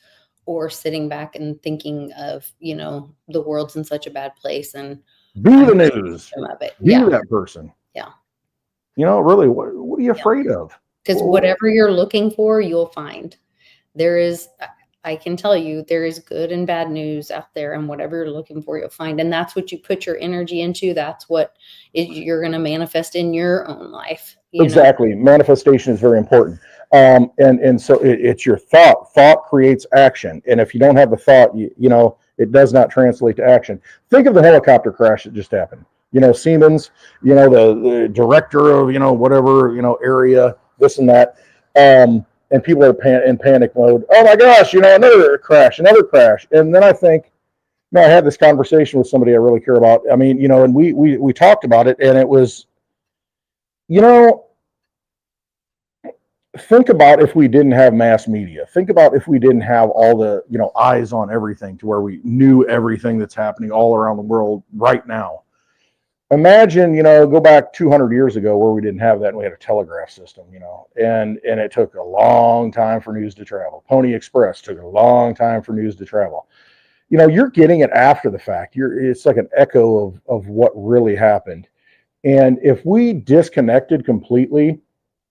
or sitting back and thinking of, the world's in such a bad place, and be the news. Of it. Be Yeah. that person. Yeah. Really, what are you afraid of? Because whatever you're looking for, you'll find. I can tell you, there is good and bad news out there, and whatever you're looking for, you'll find. And that's what you put your energy into. That's what you're going to manifest in your own life. Exactly. Manifestation is very important. And so it's your thought. Thought creates action. And if you don't have the thought, it does not translate to action. Think of the helicopter crash that just happened. Siemens, the director of, whatever, area, this and that. And people are in panic mode. Oh my gosh, another crash. And then I think, I had this conversation with somebody I really care about. I mean, and we talked about it, and it was, think about if we didn't have mass media. Think about if we didn't have all the, eyes on everything, to where we knew everything that's happening all around the world right now. Imagine, go back 200 years ago, where we didn't have that, and we had a telegraph system, and it took a long time for news to travel. Pony Express took a long time for news to travel. You're getting it after the fact. It's like an echo of what really happened. And if we disconnected completely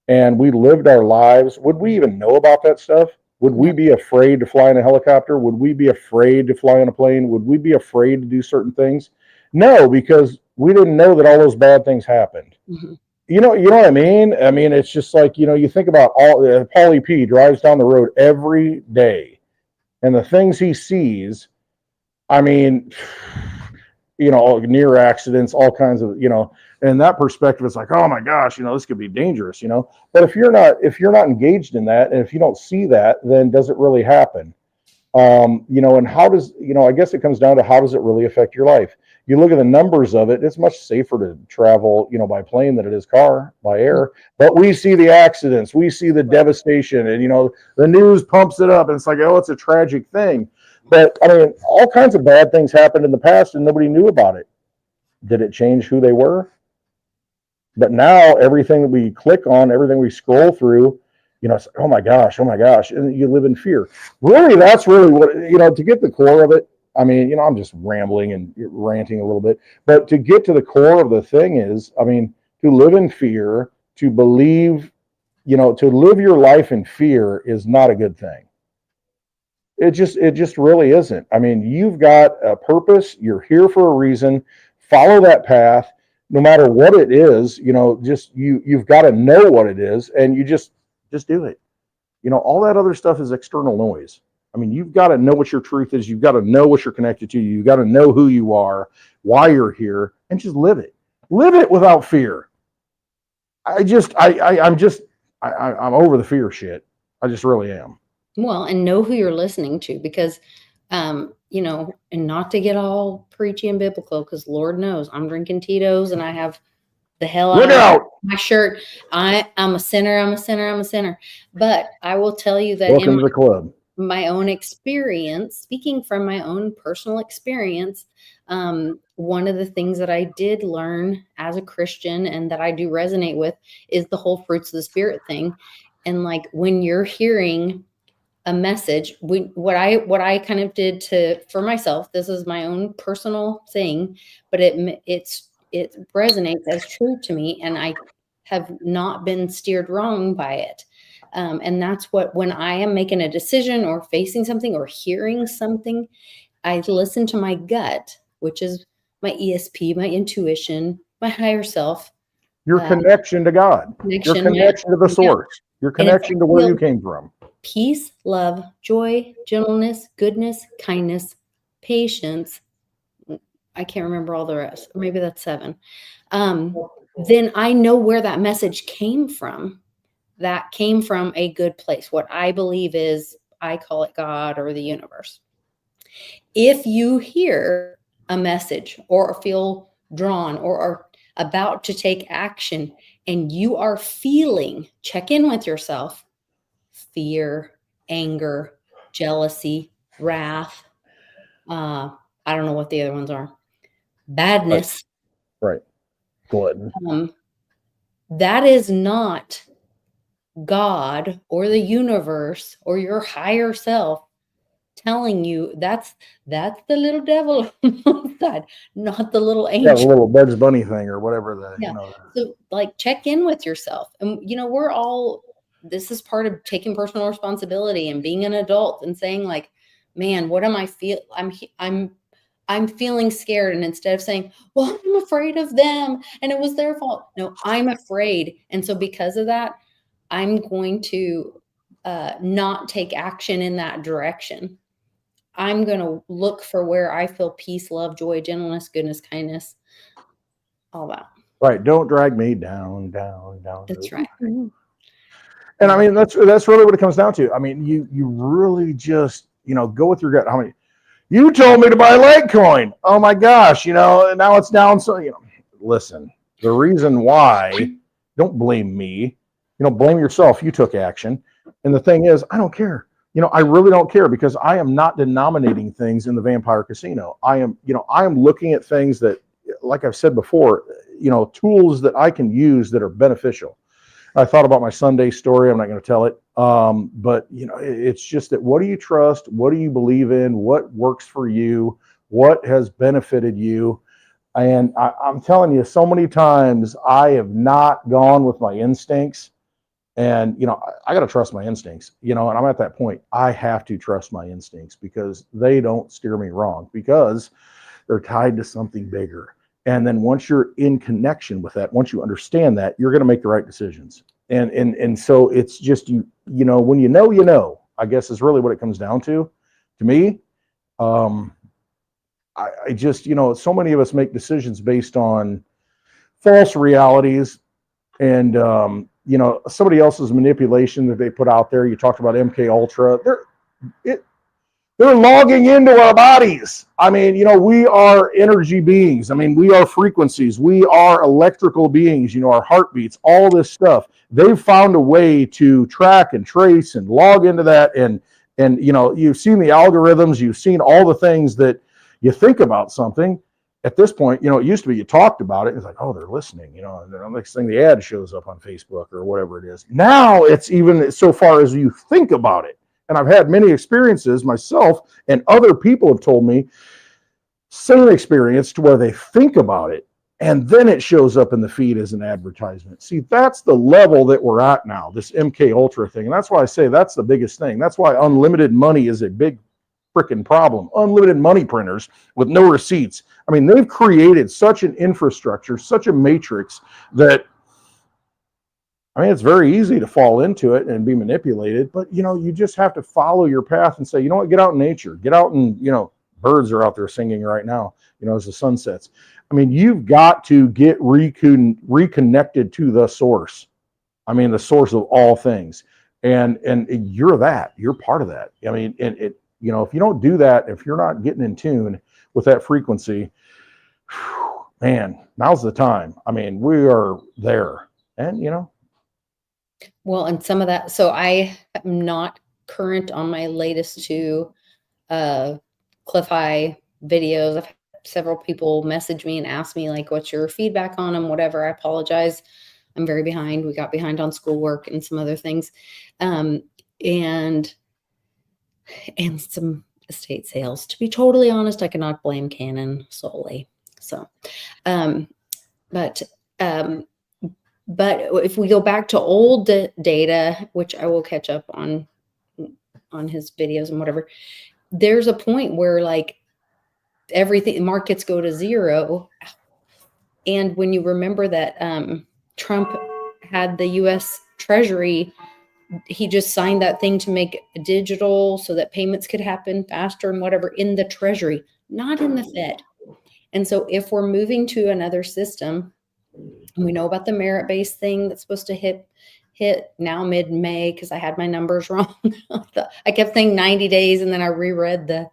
and we lived our lives, would we even know about that stuff? Would we be afraid to fly in a helicopter? Would we be afraid to fly on a plane? Would we be afraid to do certain things? No, because we didn't know that all those bad things happened. Mm-hmm. You know what I mean? I mean, it's just like, you think about Paulie P drives down the road every day, and the things he sees, I mean, near accidents, all kinds of, and that perspective, it's like, oh my gosh, this could be dangerous, but if you're not engaged in that, and if you don't see that, then does it really happen? And how does, I guess it comes down to, how does it really affect your life? You look at the numbers of it, it's much safer to travel, by plane than it is by air. But we see the accidents, we see the devastation, and, the news pumps it up, and it's like, oh, it's a tragic thing. But I mean, all kinds of bad things happened in the past, and nobody knew about it. Did it change who they were? But now everything that we click on, everything we scroll through, it's, oh my gosh, and you live in fear. Really, that's really what, to get the core of it. I mean, I'm just rambling and ranting a little bit, but to get to the core of the thing is, I mean, to live in fear, to believe, to live your life in fear is not a good thing. It just really isn't. I mean, you've got a purpose. You're here for a reason. Follow that path, no matter what it is. Just you've got to know what it is, and you just do it. All that other stuff is external noise. I mean, you've got to know what your truth is. You've got to know what you're connected to. You've got to know who you are, why you're here, and just live it. Live it without fear. I'm over the fear shit. I just really am. Well, and know who you're listening to, because, and not to get all preachy and biblical, because Lord knows I'm drinking Tito's and I have the hell Look out! My shirt. I'm a sinner. I'm a sinner. I'm a sinner. But I will tell you that Welcome to the club. My own experience, speaking from my own personal experience, one of the things that I did learn as a Christian and that I do resonate with is the whole fruits of the Spirit thing. And like when you're hearing a message, what I kind of did for myself, this is my own personal thing, but it resonates as true to me, and I have not been steered wrong by it. And that's when I am making a decision or facing something or hearing something, I listen to my gut, which is my ESP, my intuition, my higher self. Your connection to God. Your connection to the source. Your connection to where you came from. Peace, love, joy, gentleness, goodness, kindness, patience. I can't remember all the rest. Or maybe that's 7. Then I know where that message came from. That came from a good place. What I believe is, I call it God or the universe. If you hear a message or feel drawn or are about to take action and you are feeling, check in with yourself, fear, anger, jealousy, wrath. I don't know what the other ones are. Badness. Right. Glutton. That is not God or the universe or your higher self telling you. That's the little devil inside, not the little angel. Yeah, the little Bugs Bunny thing or whatever. So like check in with yourself. And we're all, this is part of taking personal responsibility and being an adult and saying like, man, what am I feel? I'm feeling scared. And instead of saying, well, I'm afraid of them and it was their fault. No, I'm afraid. And so because of that, I'm going to not take action in that direction. I'm going to look for where I feel peace, love, joy, gentleness, goodness, kindness, all that. Right. Don't drag me down. That's right. And I mean, that's really what it comes down to. I mean, you really just, go with your gut. How many? You told me to buy Litecoin. Oh my gosh, now it's down. So, listen, the reason why, don't blame me, blame yourself. You took action. And the thing is, I don't care. I really don't care, because I am not denominating things in the vampire casino. I am looking at things that, like I've said before, tools that I can use that are beneficial. I thought about my Sunday story. I'm not going to tell it. But it's just that, what do you trust? What do you believe in? What works for you? What has benefited you? And I'm telling you, so many times I have not gone with my instincts. And, I got to trust my instincts, and I'm at that point. I have to trust my instincts, because they don't steer me wrong, because they're tied to something bigger. And then once you're in connection with that, once you understand that, you're going to make the right decisions. And so it's just, when I guess is really what it comes down to me. I just, so many of us make decisions based on false realities and, somebody else's manipulation that they put out there. You talked about MK Ultra. They're logging into our bodies. I mean, we are energy beings. I mean, we are frequencies. We are electrical beings, our heartbeats, all this stuff. They've found a way to track and trace and log into that. And you've seen the algorithms. You've seen all the things that you think about something. At this point, it used to be you talked about it. It's like, oh, they're listening, and the next thing the ad shows up on Facebook or whatever it is. Now it's even so far as you think about it. And I've had many experiences myself, and other people have told me same experience to where they think about it and then it shows up in the feed as an advertisement. See, that's the level that we're at now, this MK Ultra thing. And that's why I say that's the biggest thing. That's why unlimited money is a big freaking problem. Unlimited money printers with no receipts. I mean, they've created such an infrastructure, such a matrix that, I mean, it's very easy to fall into it and be manipulated, but, you know, you just have to follow your path and say, you know what, get out in nature, get out and, you know, birds are out there singing right now, you know, as the sun sets. I mean, you've got to get reconnected to the source. I mean, the source of all things. And you're that, you're part of that. I mean, and it, you know, if you don't do that, if you're not getting in tune with that frequency, man, now's the time. I mean, we are there. And, you know, Well, and some of that, so I am not current on my latest two Cliff High videos. I've had several people message me and ask me, like, what's your feedback on them, whatever. I apologize. I'm very behind. We got behind on schoolwork and some other things. And some estate sales. To be totally honest, I cannot blame Canon solely. So, but if we go back to old data, which I will catch up on his videos and whatever, there's a point where, like, everything, markets go to zero. And when you remember that Trump had the US Treasury, he just signed that thing to make digital so that payments could happen faster and whatever in the Treasury, not in the Fed. And so if we're moving to another system, we know about the merit-based thing that's supposed to hit now mid-May, because I had my numbers wrong. I kept saying 90 days, and then I reread the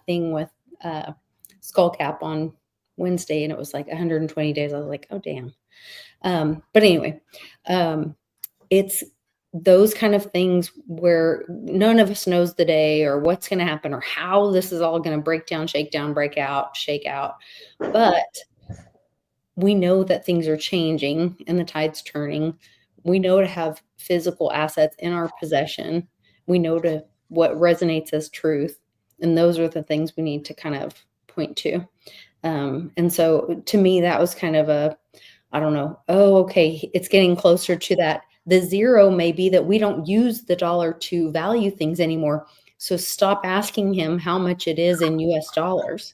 thing with Skullcap on Wednesday, and it was like 120 days. I was like, oh, damn. But anyway, it's those kind of things where none of us knows the day or what's going to happen or how this is all going to break down, shake down, break out, shake out. But we know that things are changing and the tide's turning. We know to have physical assets in our possession. We know to what resonates as truth. And those are the things we need to kind of point to. And so to me, that was kind of a, I don't know, oh, okay, it's getting closer to that. The zero may be that we don't use the dollar to value things anymore. So stop asking him how much it is in US dollars.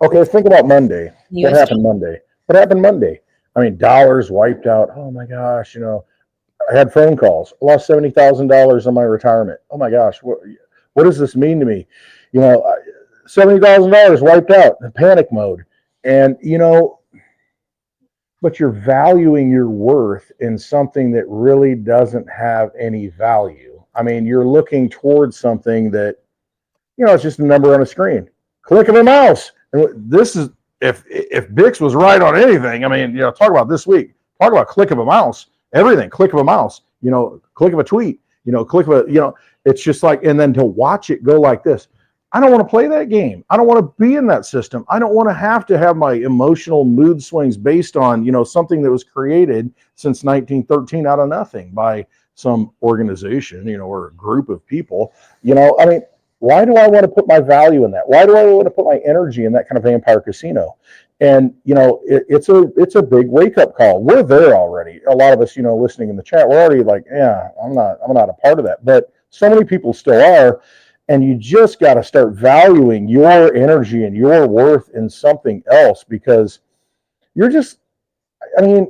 Okay, think about Monday. What happened Monday? What happened Monday? I mean, dollars wiped out. Oh my gosh, you know, I had phone calls. I lost $70,000 on my retirement. Oh my gosh, what does this mean to me? You know, $70,000 wiped out in panic mode. And, you know, but you're valuing your worth in something that really doesn't have any value. I mean, you're looking towards something that, you know, it's just a number on a screen. Click of a mouse. And this is, if Bix was right on anything, I mean, you know, talk about this week, talk about click of a mouse, everything, click of a mouse, you know, click of a tweet, you know, click of a, you know, it's just like, and then to watch it go like this. I don't want to play that game. I don't want to be in that system. I don't want to have my emotional mood swings based on, you know, something that was created since 1913 out of nothing by some organization, you know, or a group of people. You know, I mean, why do I want to put my value in that? Why do I want to put my energy in that kind of vampire casino? And, you know, it's a big wake up call. We're there already. A lot of us, you know, listening in the chat, we're already like, yeah, I'm not a part of that. But so many people still are. And you just got to start valuing your energy and your worth in something else, because you're just, I mean,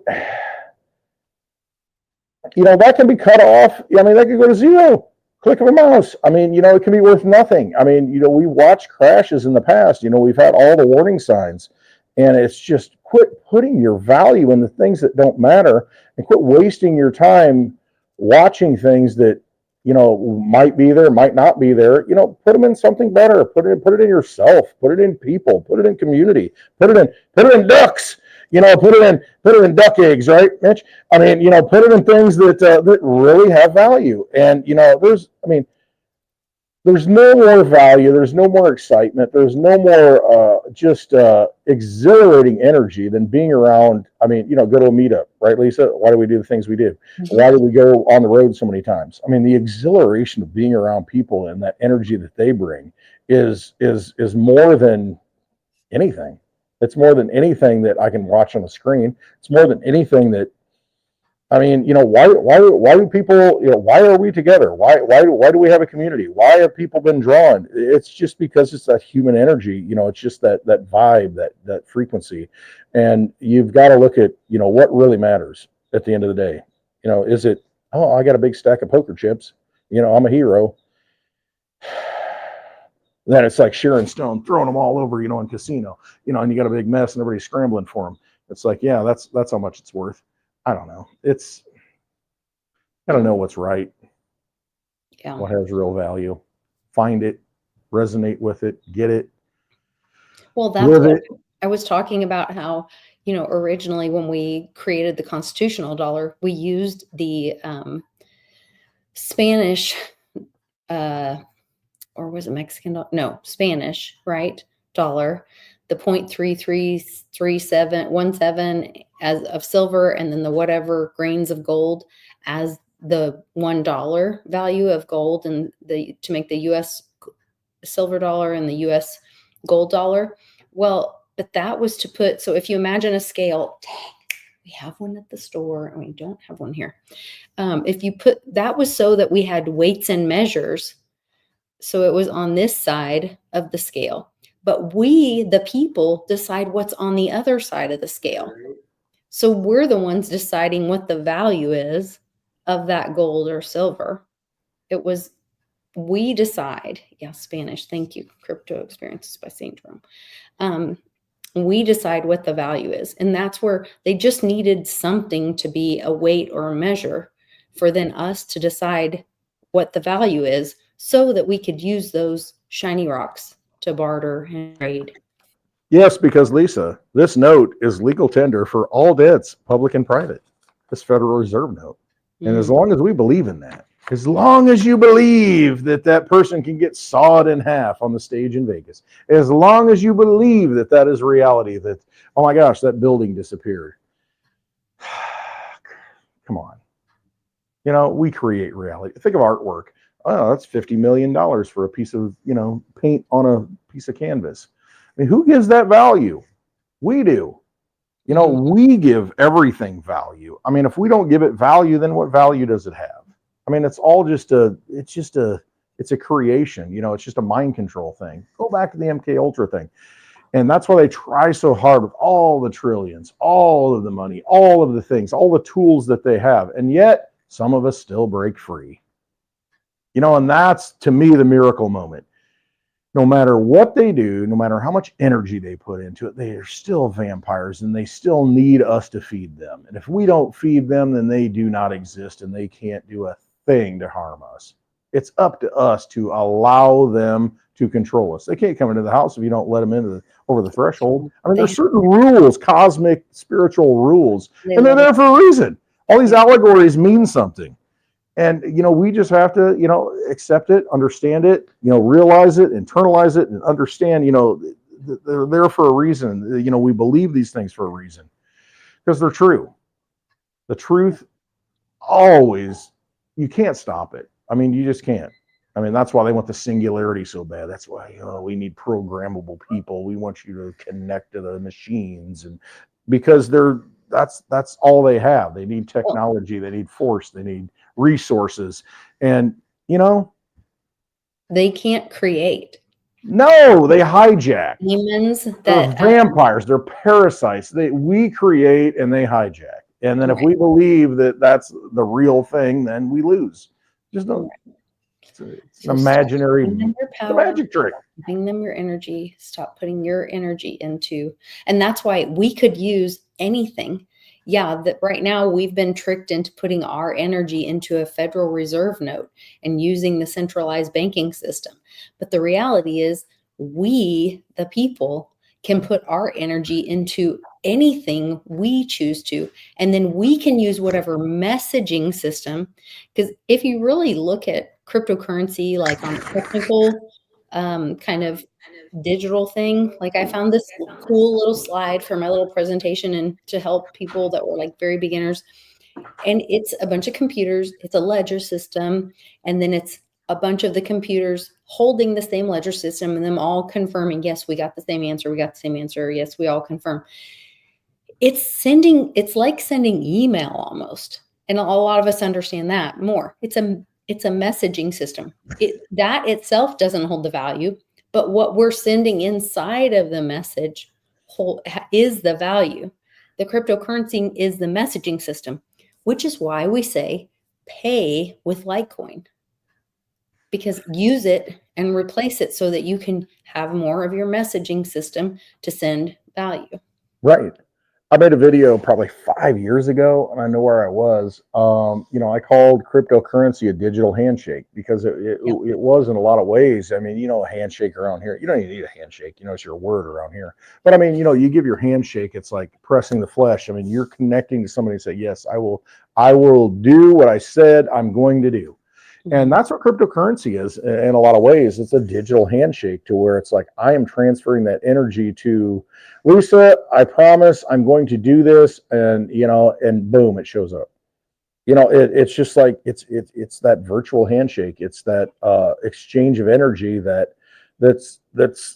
you know, that can be cut off. I mean, that could go to zero. Click of a mouse. I mean, you know, it can be worth nothing. I mean, you know, we watched crashes in the past. You know, we've had all the warning signs, and it's just quit putting your value in the things that don't matter, and quit wasting your time watching things that, you know, might be there, might not be there. You know, put them in something better. Put it in yourself. Put it in people. Put it in community. Put it in ducks. You know, put it in duck eggs, right, Mitch? I mean, you know, put it in things that really have value. And, you know, there's no more value. There's no more excitement. There's no more just exhilarating energy than being around. I mean, you know, good old meetup, right, Lisa? Why do we do the things we do? Mm-hmm. Why do we go on the road so many times? I mean, the exhilaration of being around people and that energy that they bring is more than anything. It's more than anything that I can watch on the screen. It's more than anything that, I mean, why do people, why are we together? Why do we have a community? Why have people been drawn? It's just because it's that human energy. It's just that vibe, that frequency, and you've got to look at, what really matters at the end of the day. Is it, oh, I got a big stack of poker chips, I'm a hero. Then it's like Sharon Stone throwing them all over, in casino, and you got a big mess and everybody's scrambling for them. It's like, yeah, that's how much it's worth. I don't know. It's, got to know what's right, Yeah. what has real value, find it, resonate with it, get it. Well, that's live what it. I was talking about, how, originally when we created the constitutional dollar, we used the Spanish, or was it Mexican? No, Spanish, right? Dollar, the 0.333717 as of silver, and then the whatever grains of gold as the $1 value of gold, and to make the U.S. silver dollar and the U.S. gold dollar. Well, but that was to put, so if you imagine a scale, dang, we have one at the store and we don't have one here. If you put, that was so that we had weights and measures. So it was on this side of the scale, but we, the people, decide what's on the other side of the scale. So we're the ones deciding what the value is of that gold or silver. It was, we decide. Yeah, Spanish. Thank you. Crypto Experiences by St. Jerome. We decide what the value is. And that's where they just needed something to be a weight or a measure for then us to decide what the value is, so that we could use those shiny rocks to barter and trade. Yes, because Lisa, this note is legal tender for all debts, public and private. This Federal Reserve note. And as long as we believe in that, as long as you believe that that person can get sawed in half on the stage in Vegas, as long as you believe that that is reality, that, oh my gosh, that building disappeared. Come on. We create reality. Think of artwork. Oh, that's $50 million for a piece of, paint on a piece of canvas. I mean, who gives that value? We do. We give everything value. I mean, if we don't give it value, then what value does it have? I mean, it's all just it's a creation, it's just a mind control thing. Go back to the MK Ultra thing. And that's why they try so hard with all the trillions, all of the money, all of the things, all the tools that they have. And yet some of us still break free. And that's, to me, the miracle moment. No matter what they do, no matter how much energy they put into it, they are still vampires, and they still need us to feed them. And if we don't feed them, then they do not exist, and they can't do a thing to harm us. It's up to us to allow them to control us. They can't come into the house if you don't let them into over the threshold. I mean, there's certain rules, cosmic, spiritual rules, and they're there for a reason. All these allegories mean something. And, we just have to, accept it, understand it, realize it, internalize it, and understand, they're there for a reason. We believe these things for a reason because they're true. The truth always, you can't stop it. I mean, you just can't. I mean, that's why they want the singularity so bad. That's why, we need programmable people. We want you to connect to the machines, and because that's all they have. They need technology, they need force, they need resources, and they can't create. No, they hijack. Demons They're vampires, they're parasites. We create and they hijack. And then if we believe that that's the real thing, then we lose. Just don't. It's an imaginary magic trick. Giving them your energy. Stop putting your energy into, and that's why we could use anything. Yeah, that right now we've been tricked into putting our energy into a Federal Reserve note and using the centralized banking system. But the reality is we, the people, can put our energy into anything we choose to. And then we can use whatever messaging system. Because if you really look at cryptocurrency, like on a technical kind of digital thing, like I found this cool little slide for my little presentation and to help people that were like very beginners. And it's a bunch of computers, it's a ledger system, and then it's a bunch of the computers holding the same ledger system and them all confirming, yes, we got the same answer. We got the same answer. Yes, we all confirm. It's like sending email almost. And a lot of us understand that more. It's a messaging system. That itself doesn't hold the value, but what we're sending inside of the message is the value. The cryptocurrency is the messaging system, which is why we say pay with Litecoin, because use it and replace it so that you can have more of your messaging system to send value. Right. I made a video probably 5 years ago, and I know where I was. I called cryptocurrency a digital handshake because it was in a lot of ways. I mean, a handshake around here, you don't even need a handshake. It's your word around here. But I mean, you give your handshake, it's like pressing the flesh. I mean, you're connecting to somebody and say, yes, I will do what I said I'm going to do. And that's what cryptocurrency is in a lot of ways. It's a digital handshake to where it's like, I am transferring that energy to Lisa. I promise I'm going to do this. And, and boom, it shows up. It's just like, it's that virtual handshake. It's that exchange of energy that's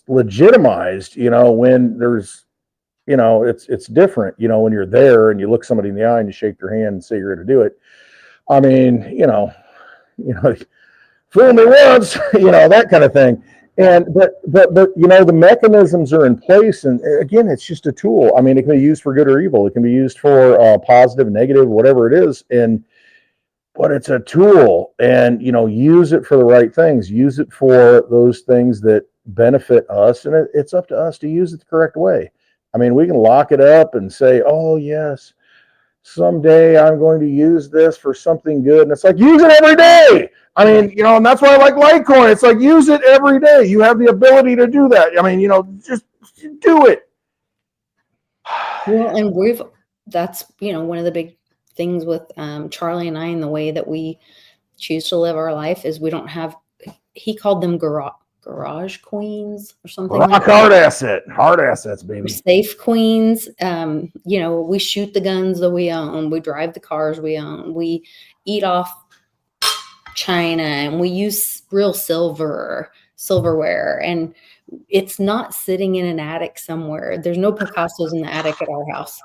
legitimized, when there's, it's different, when you're there and you look somebody in the eye and you shake their hand and say you're going to do it. I mean, fool me once, that kind of thing. And but the mechanisms are in place, and again, it's just a tool. I mean, it can be used for good or evil. It can be used for positive, negative, whatever it is. But it's a tool, and use it for the right things. Use it for those things that benefit us, and it's up to us to use it the correct way. I mean, we can lock it up and say, "Oh yes, someday I'm going to use this for something good." And it's like, use it every day. I mean, and that's why I like Litecoin. It's like, use it every day. You have the ability to do that. I mean, just do it. Well, and that's, one of the big things with Charlie and I, and the way that we choose to live our life is we don't have, he called them garage queens or something. Hard assets, baby. Safe queens. We shoot the guns that we own. We drive the cars we own. We eat off China, and we use real silverware, and it's not sitting in an attic somewhere. There's no Picassos in the attic at our house.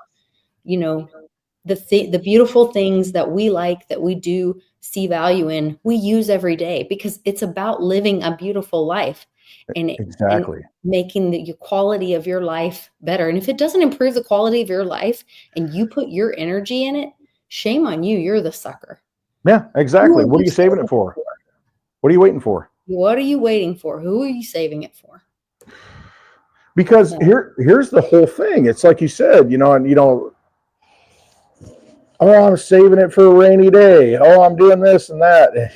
The beautiful things that we like, that we do see value in, we use every day, because it's about living a beautiful life and making the quality of your life better. And if it doesn't improve the quality of your life and you put your energy in it, shame on you. You're the sucker. Yeah, exactly. What are you saving it for? What are you waiting for? What are you waiting for? Who are you saving it for? Because here's the whole thing. It's like you said, oh, I'm saving it for a rainy day. Oh, I'm doing this and that.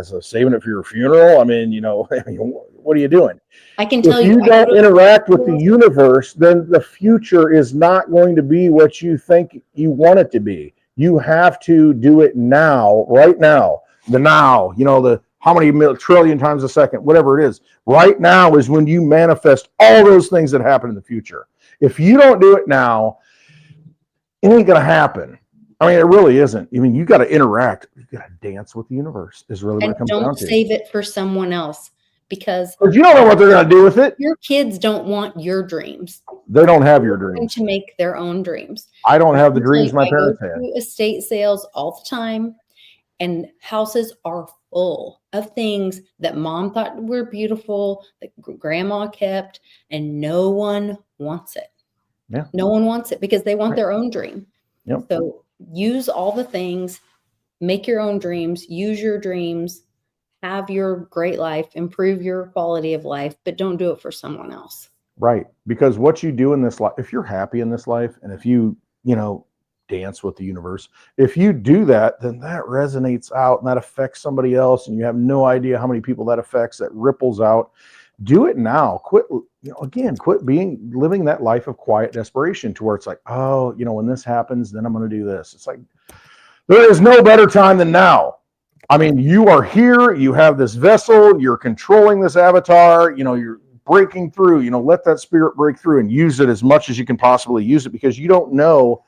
So saving it for your funeral. I mean, what are you doing? I can tell you. If you don't interact with the universe, then the future is not going to be what you think you want it to be. You have to do it now, right now. The now, the how many trillion times a second, whatever it is. Right now is when you manifest all those things that happen in the future. If you don't do it now, it ain't going to happen. I mean, it really isn't. I mean, you got to interact. You got to dance with the universe is really what it comes down to. Don't save it for someone else, because you don't know what they're going to do with it. Your kids don't want your dreams. They don't have your dreams. To make their own dreams. I don't have the dreams my parents had. Estate sales all the time, and houses are full of things that mom thought were beautiful, that grandma kept, and no one wants it. Yeah. No one wants it because they want their own dream. Yep. So use all the things, make your own dreams, use your dreams, have your great life, improve your quality of life, but don't do it for someone else. Right. Because what you do in this life, if you're happy in this life, and if you, dance with the universe, if you do that, then that resonates out and that affects somebody else. And you have no idea how many people that affects, that ripples out. Do it now. Quit living that life of quiet desperation to where it's like, oh, when this happens, then I'm going to do this. It's like, there is no better time than now. I mean, you are here, you have this vessel, you're controlling this avatar, you're breaking through, let that spirit break through and use it as much as you can possibly use it, because you don't know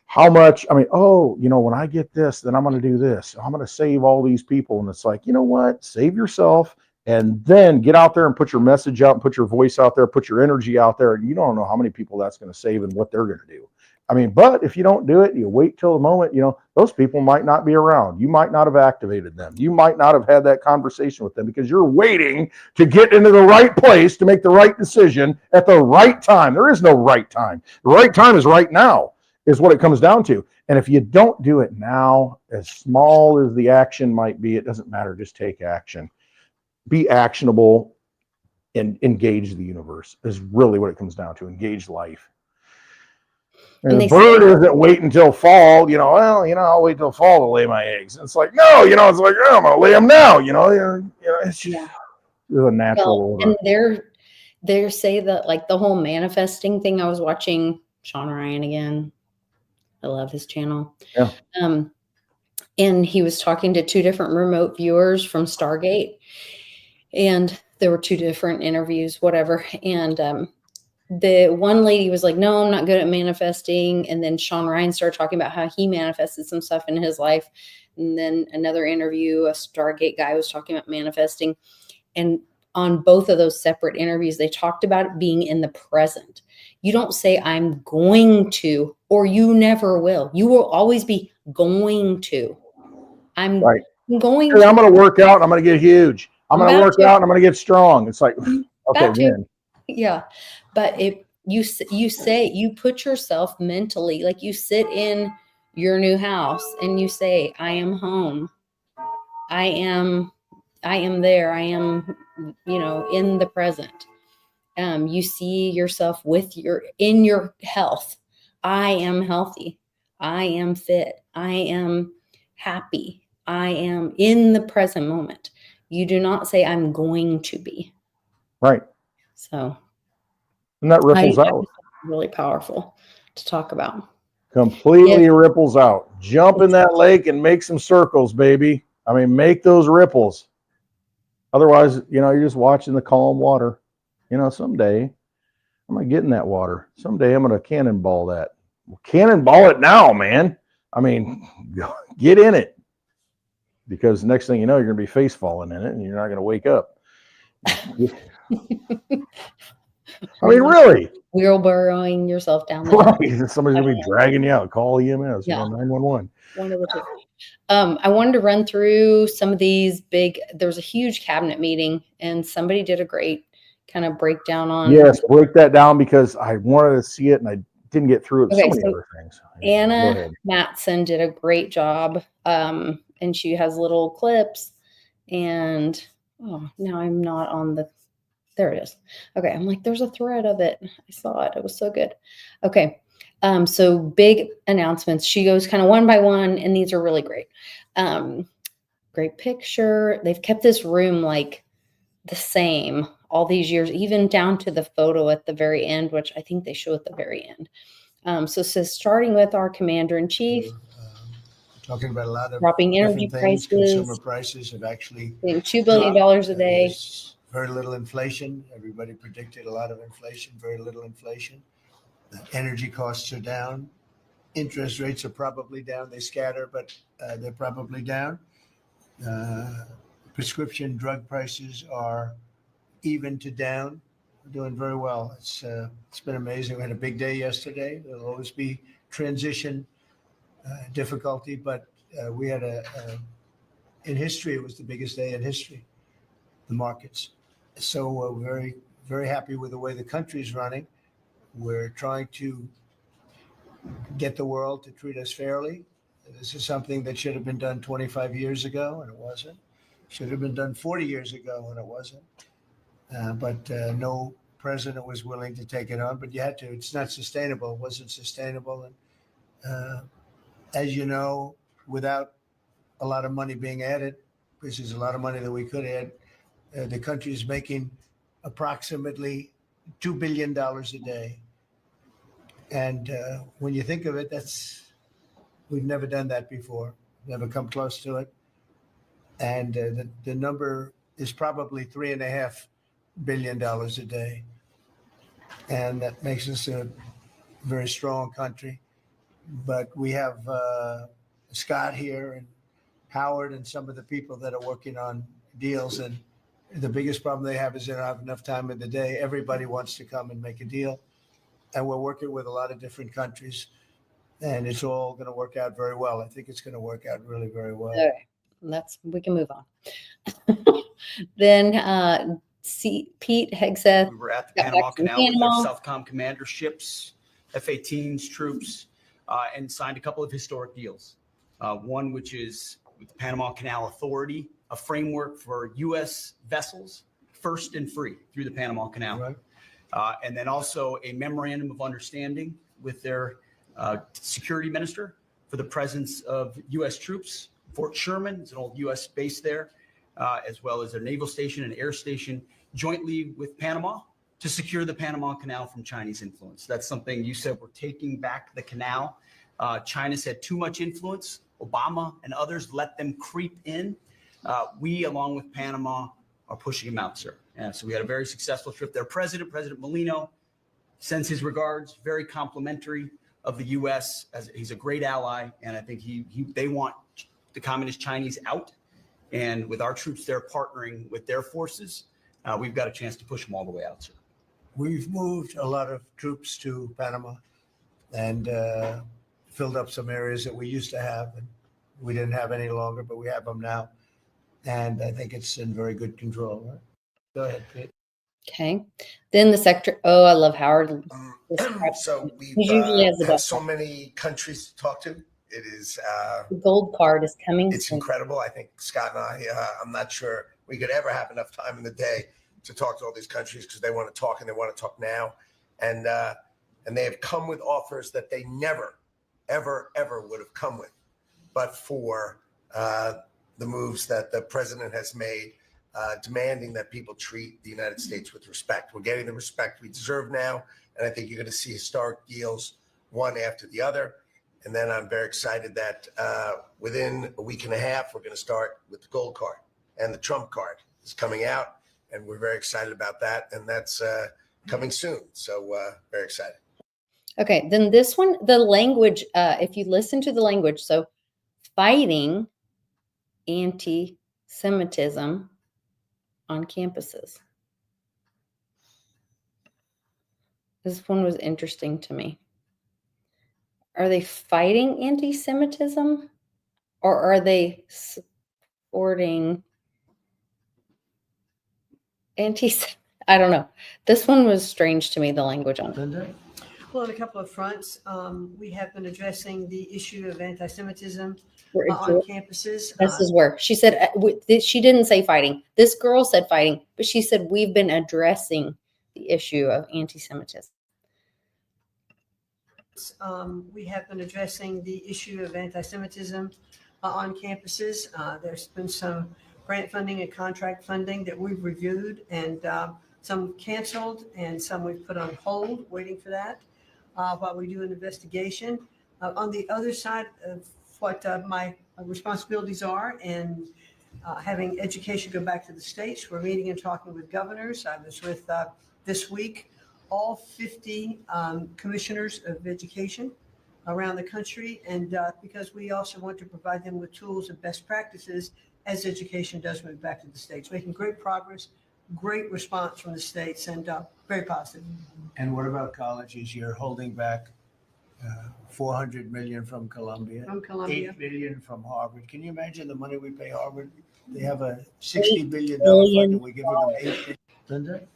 how much, I mean, oh, when I get this, then I'm going to do this. I'm going to save all these people. And it's like, you know what? Save yourself and then get out there and put your message out and put your voice out there, put your energy out there. And you don't know how many people that's going to save and what they're going to do. I mean, but if you don't do it, you wait till the moment, those people might not be around. You might not have activated them. You might not have had that conversation with them because you're waiting to get into the right place to make the right decision at the right time. There is no right time. The right time is right now, is what it comes down to. And if you don't do it now, as small as the action might be, it doesn't matter. Just take action. Be actionable and engage the universe is really what it comes down to. Engage life. And the bird isn't wait until fall, I'll wait till fall to lay my eggs. And it's like, no, it's like, oh, I'm going to lay them now, it's just a natural order. And they say that like the whole manifesting thing. I was watching Sean Ryan again. I love his channel. Yeah. And he was talking to 2 different remote viewers from Stargate, and there were 2 different interviews, whatever. And, the one lady was like, no, I'm not good at manifesting. And then Sean Ryan started talking about how he manifested some stuff in his life. And then another interview, a Stargate guy was talking about manifesting. And on both of those separate interviews, they talked about it being in the present. You don't say I'm going to, or you never will. You will always be going to. I'm right. going hey, to. I'm going to work out and I'm going to get huge. I'm going to work out and I'm going to get strong. It's like, okay, when? Yeah. But if you put yourself mentally, like you sit in your new house and you say, I am home. I am there. I am, in the present. You see yourself in your health. I am healthy. I am fit. I am happy. I am in the present moment. You do not say I'm going to be. Right. So. And that ripples out. Really powerful to talk about. Completely ripples out. Jump in that lake and make some circles, baby. I mean, make those ripples. Otherwise, you're just watching the calm water. Someday I'm going to get in that water. Someday I'm going to cannonball that. Well, cannonball it now, man. I mean, get in it. Because next thing you know, you're going to be face falling in it and you're not going to wake up. I mean, really. Wheelbarrowing yourself down there. Right. Somebody's going to be dragging you out. Call EMS. 911. One of the 2. I wanted to run through some of these there was a huge cabinet meeting and somebody did a great kind of breakdown on. Yes, break that down because I wanted to see it and I didn't get through it. Okay, so many other things. Anna Matson did a great job. And she has little clips and now I'm not on the. There it is. Okay. I'm like, there's a thread of it. I saw it. It was so good. Okay. So big announcements. She goes kind of one by one, and these are really great. Great picture. They've kept this room like the same all these years, even down to the photo at the very end, which I think they show at the very end. So starting with our commander-in-chief. Talking about a lot of dropping energy prices. Consumer prices have actually $2 billion a day. Very little inflation. Everybody predicted a lot of inflation, very little inflation. The energy costs are down. Interest rates are probably down. They scatter, but they're probably down. Prescription drug prices are even to down. We're doing very well. It's been amazing. We had a big day yesterday. There'll always be transition difficulty, but we had in history, it was the biggest day in history, the markets. So we're very, very happy with the way the country is running. We're trying to get the world to treat us fairly. This is something that should have been done 25 years ago, and it wasn't. Should have been done 40 years ago, and it wasn't. But no president was willing to take it on, but you had to. It's not sustainable. It wasn't sustainable. And as you know, without a lot of money being added, which is a lot of money that we could add, the country is making approximately $2 billion a day. And when you think of it, we've never done that before, never come close to it. And the number is probably $3.5 billion a day. And that makes us a very strong country. but we have Scott here and Howard and some of the people that are working on deals. And the biggest problem they have is they don't have enough time in the day. Everybody wants to come and make a deal. And we're working with a lot of different countries, and it's all going to work out very well. I think it's going to work out really very well. Okay, we can move on. Then Pete Hegseth. We were at the Got Panama back from Canal with Panama. our Southcom commander ships, F-18s, troops, and signed a couple of historic deals. One which is with the Panama Canal Authority, a framework for U.S. vessels, first and free through the Panama Canal. Right. And then also a memorandum of understanding with their security minister for the presence of U.S. troops. Fort Sherman is an old U.S. base there, as well as a naval station and air station jointly with Panama to secure the Panama Canal from Chinese influence. That's something you said, we're taking back the canal. China's had too much influence. Obama and others let them creep in. We, along with Panama, are pushing them out, sir. And so we had a very successful trip there. President Molino sends his regards, very complimentary of the U.S. as he's a great ally. And I think they want the communist Chinese out. And with our troops there partnering with their forces, we've got a chance to push them all the way out, sir. We've moved a lot of troops to Panama and filled up some areas that we used to have, and we didn't have any longer, but we have them now. And I think it's in very good control. Right? Go ahead, Pete. Okay. Then the sector. Oh, I love Howard. So we He usually has the have best so one. many countries to talk to. It is The gold card is coming. it's soon. incredible. I think Scott and I, I'm not sure we could ever have enough time in the day to talk to all these countries because they want to talk and they want to talk now. And they have come with offers that they never, ever, ever would have come with, but for the moves that the president has made, demanding that people treat the United States with respect. We're getting the respect we deserve now. And I think you're going to see historic deals, one after the other. And then I'm very excited that within a week and a half, we're going to start with the gold card, and the Trump card is coming out. And we're very excited about that. And that's coming soon. So very excited. Okay. Then this one, the language, if you listen to the language, so fighting anti-Semitism on campuses. This one was interesting to me. Are they fighting anti-Semitism, or are they supporting I don't know. This one was strange to me, the language on it. Linda? Well, on a couple of fronts, we have been addressing the issue of anti-Semitism We're on campuses. This is where she said, she didn't say fighting. This girl said fighting, but she said we've been addressing the issue of anti-Semitism. We have been addressing the issue of anti-Semitism on campuses. There's been some grant funding and contract funding that we've reviewed, and some canceled and some we've put on hold, waiting for that while we do an investigation. On the other side of what my responsibilities are, and having education go back to the states, we're meeting and talking with governors. I was with this week all 50 commissioners of education around the country, and because we also want to provide them with tools and best practices as education does move back to the states. Making great progress, great response from the states, and very positive. And what about colleges? You're holding back $400 million from Columbia, From Columbia. $8 billion from Harvard. Can you imagine the money we pay Harvard? They have a $60 billion fund, and we're giving them $8 billion. Linda?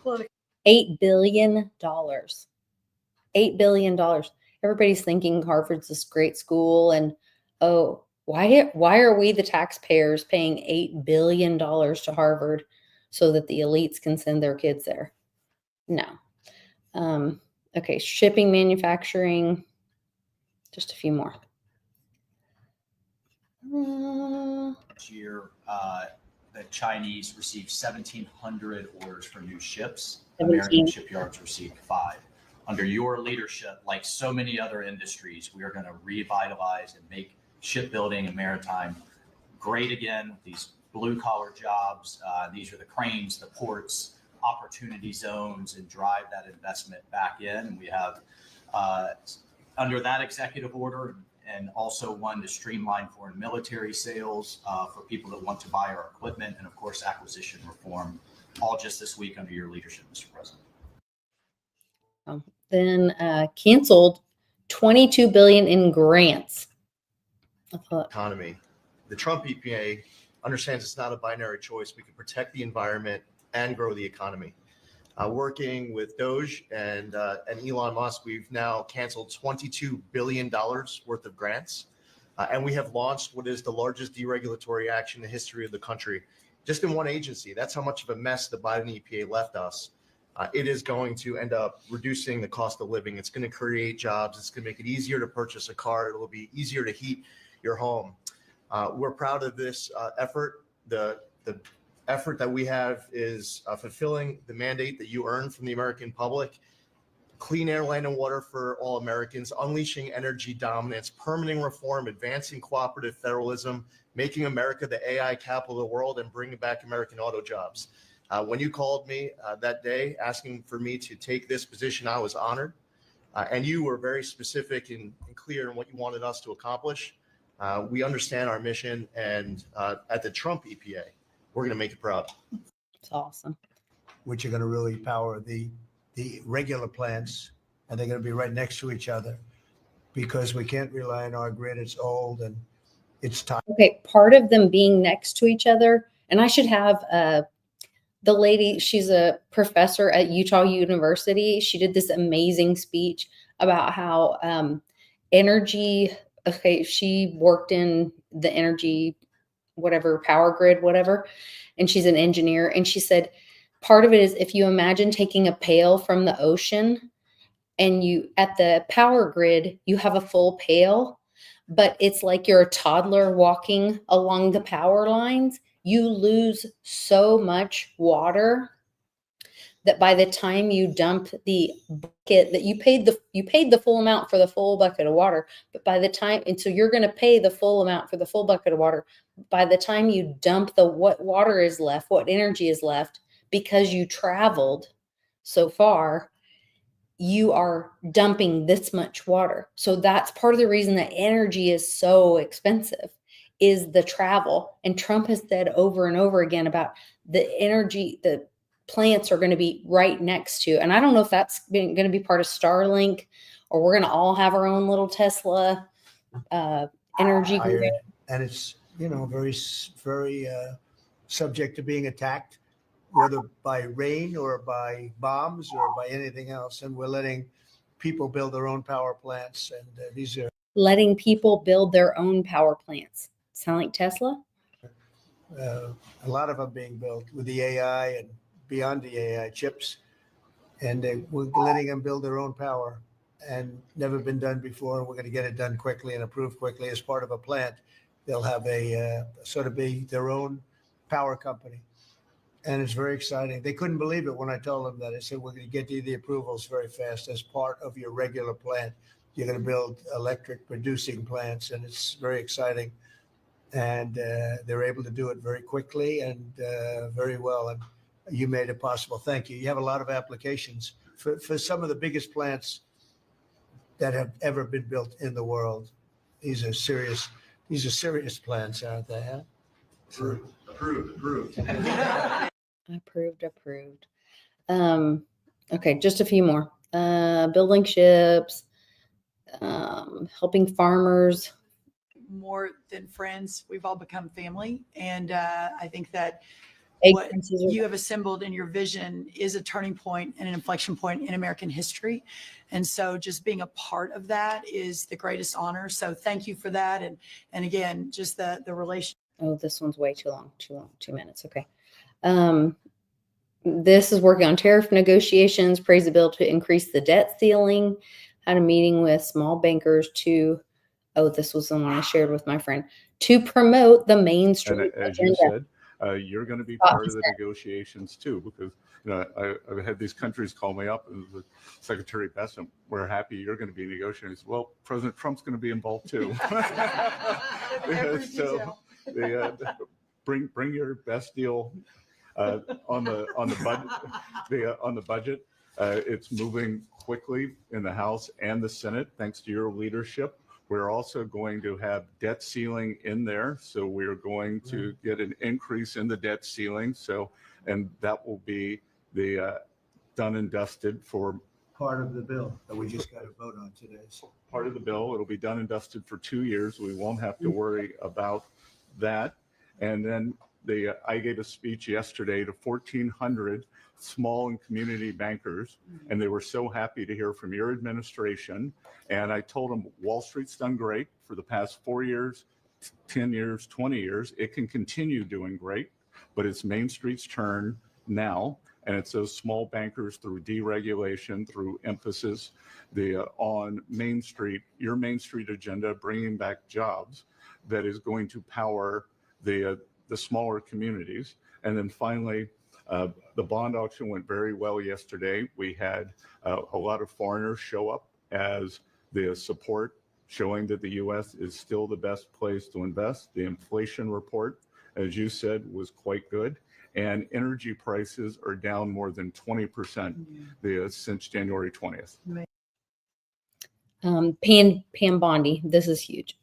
Well, $8 billion. $8 billion. Everybody's thinking Harvard's this great school, and why are we the taxpayers paying $8 billion to Harvard so that the elites can send their kids there? No. Okay, shipping, manufacturing, just a few more. This year, the Chinese received 1,700 orders for new ships. 17. American shipyards received 5. Under your leadership, like so many other industries, we are going to revitalize and make shipbuilding and maritime great again. These blue-collar jobs, these are the cranes, the ports, opportunity zones, and drive that investment back in. And we have under that executive order, and also one to streamline foreign military sales for people that want to buy our equipment, and of course, acquisition reform, all just this week under your leadership, Mr. President. Then canceled $22 billion in grants. Economy. The Trump EPA understands it's not a binary choice. We can protect the environment and grow the economy. Working with Doge and Elon Musk, we've now canceled $22 billion worth of grants. And we have launched what is the largest deregulatory action in the history of the country, just in one agency. That's how much of a mess the Biden EPA left us. It is going to end up reducing the cost of living. It's going to create jobs. It's going to make it easier to purchase a car. It will be easier to heat your home. We're proud of this effort. The effort that we have is fulfilling the mandate that you earned from the American public. Clean air, land, and water for all Americans, unleashing energy dominance, permitting reform, advancing cooperative federalism, making America the AI capital of the world, and bringing back American auto jobs. When you called me that day asking for me to take this position, I was honored. And you were very specific and clear in what you wanted us to accomplish. We understand our mission, and at the Trump EPA, we're going to make it proud. It's awesome. Which are going to really power the regular plants, and they're going to be right next to each other because we can't rely on our grid. It's old and it's time. Okay, part of them being next to each other, and I should have the lady, she's a professor at Utah University. She did this amazing speech about how energy, okay, she worked in the energy, whatever, power grid, whatever, and she's an engineer. And she said, part of it is if you imagine taking a pail from the ocean and you, at the power grid, you have a full pail, but it's like you're a toddler walking along the power lines. You lose so much water that by the time you dump the bucket that you paid the full amount for the full bucket of water, but by the time, and so you're going to pay the full amount for the full bucket of water. By the time you dump what water is left, what energy is left, because you traveled so far, you are dumping this much water. So that's part of the reason that energy is so expensive, is the travel. And Trump has said over and over again about the energy, the plants are going to be right next to, and I don't know if that's going to be part of Starlink, or we're going to all have our own little Tesla energy grid. And it's, very subject to being attacked, whether by rain or by bombs or by anything else. And we're letting people build their own power plants. And these are letting people build their own power plants. Sound like Tesla? A lot of them being built with the AI and beyond the AI chips. And we're letting them build their own power, and never been done before. We're going to get it done quickly and approved quickly as part of a plant. They'll have a sort of be their own power company. And it's very exciting. They couldn't believe it when I told them that. I said, we're going to get you the approvals very fast as part of your regular plant. You're going to build electric producing plants, and it's very exciting. And they're able to do it very quickly and very well. And you made it possible. Thank you. You have a lot of applications for some of the biggest plants that have ever been built in the world. These are serious plants, aren't they? Huh? Approved. Approved. Okay, just a few more. Building ships, helping farmers. More than friends, we've all become family. And I think that Egg what princes are- you have assembled in your vision is a turning point and an inflection point in American history. And so just being a part of that is the greatest honor. So thank you for that. And again, just the relation. Oh, this one's way too long. 2 minutes. Okay. This is working on tariff negotiations, praise the bill to increase the debt ceiling, had a meeting with small bankers to, this was the one I shared with my friend, to promote the Main Street And as agenda. you said, you're going to be part of the negotiations too, because I've had these countries call me up and the Secretary Bessent, we're happy you're going to be negotiating. Well, President Trump's going to be involved too. So bring your best deal on the budget. It's moving quickly in the House and the Senate, thanks to your leadership. We're also going to have debt ceiling in there. So we're going to get an increase in the debt ceiling. So, and that will be the done and dusted for Part of the bill that we just got to vote on today. So part of the bill. It'll be done and dusted for 2 years. We won't have to worry about that. And then I gave a speech yesterday to 1,400 small and community bankers, and they were so happy to hear from your administration. And I told them Wall Street's done great for the past 4 years, 10 years, 20 years. It can continue doing great, but it's Main Street's turn now. And it's those small bankers through deregulation, through emphasis on Main Street, your Main Street agenda, bringing back jobs, that is going to power the smaller communities. And then finally, the bond auction went very well yesterday. We had a lot of foreigners show up as the support, showing that the U.S. is still the best place to invest. The inflation report, as you said, was quite good. And energy prices are down more than 20% since January 20th. Pam Bondi, this is huge.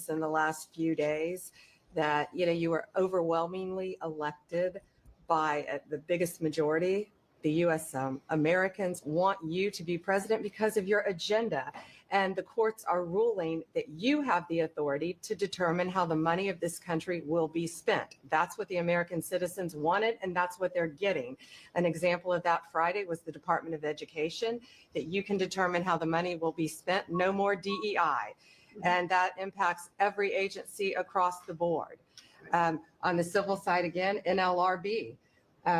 In the last few days that, you were overwhelmingly elected by the biggest majority. The U.S. Americans want you to be president because of your agenda. And the courts are ruling that you have the authority to determine how the money of this country will be spent. That's what the American citizens wanted, and that's what they're getting. An example of that Friday was the Department of Education, that you can determine how the money will be spent. No more DEI. And that impacts every agency across the board. On the civil side, again, NLRB.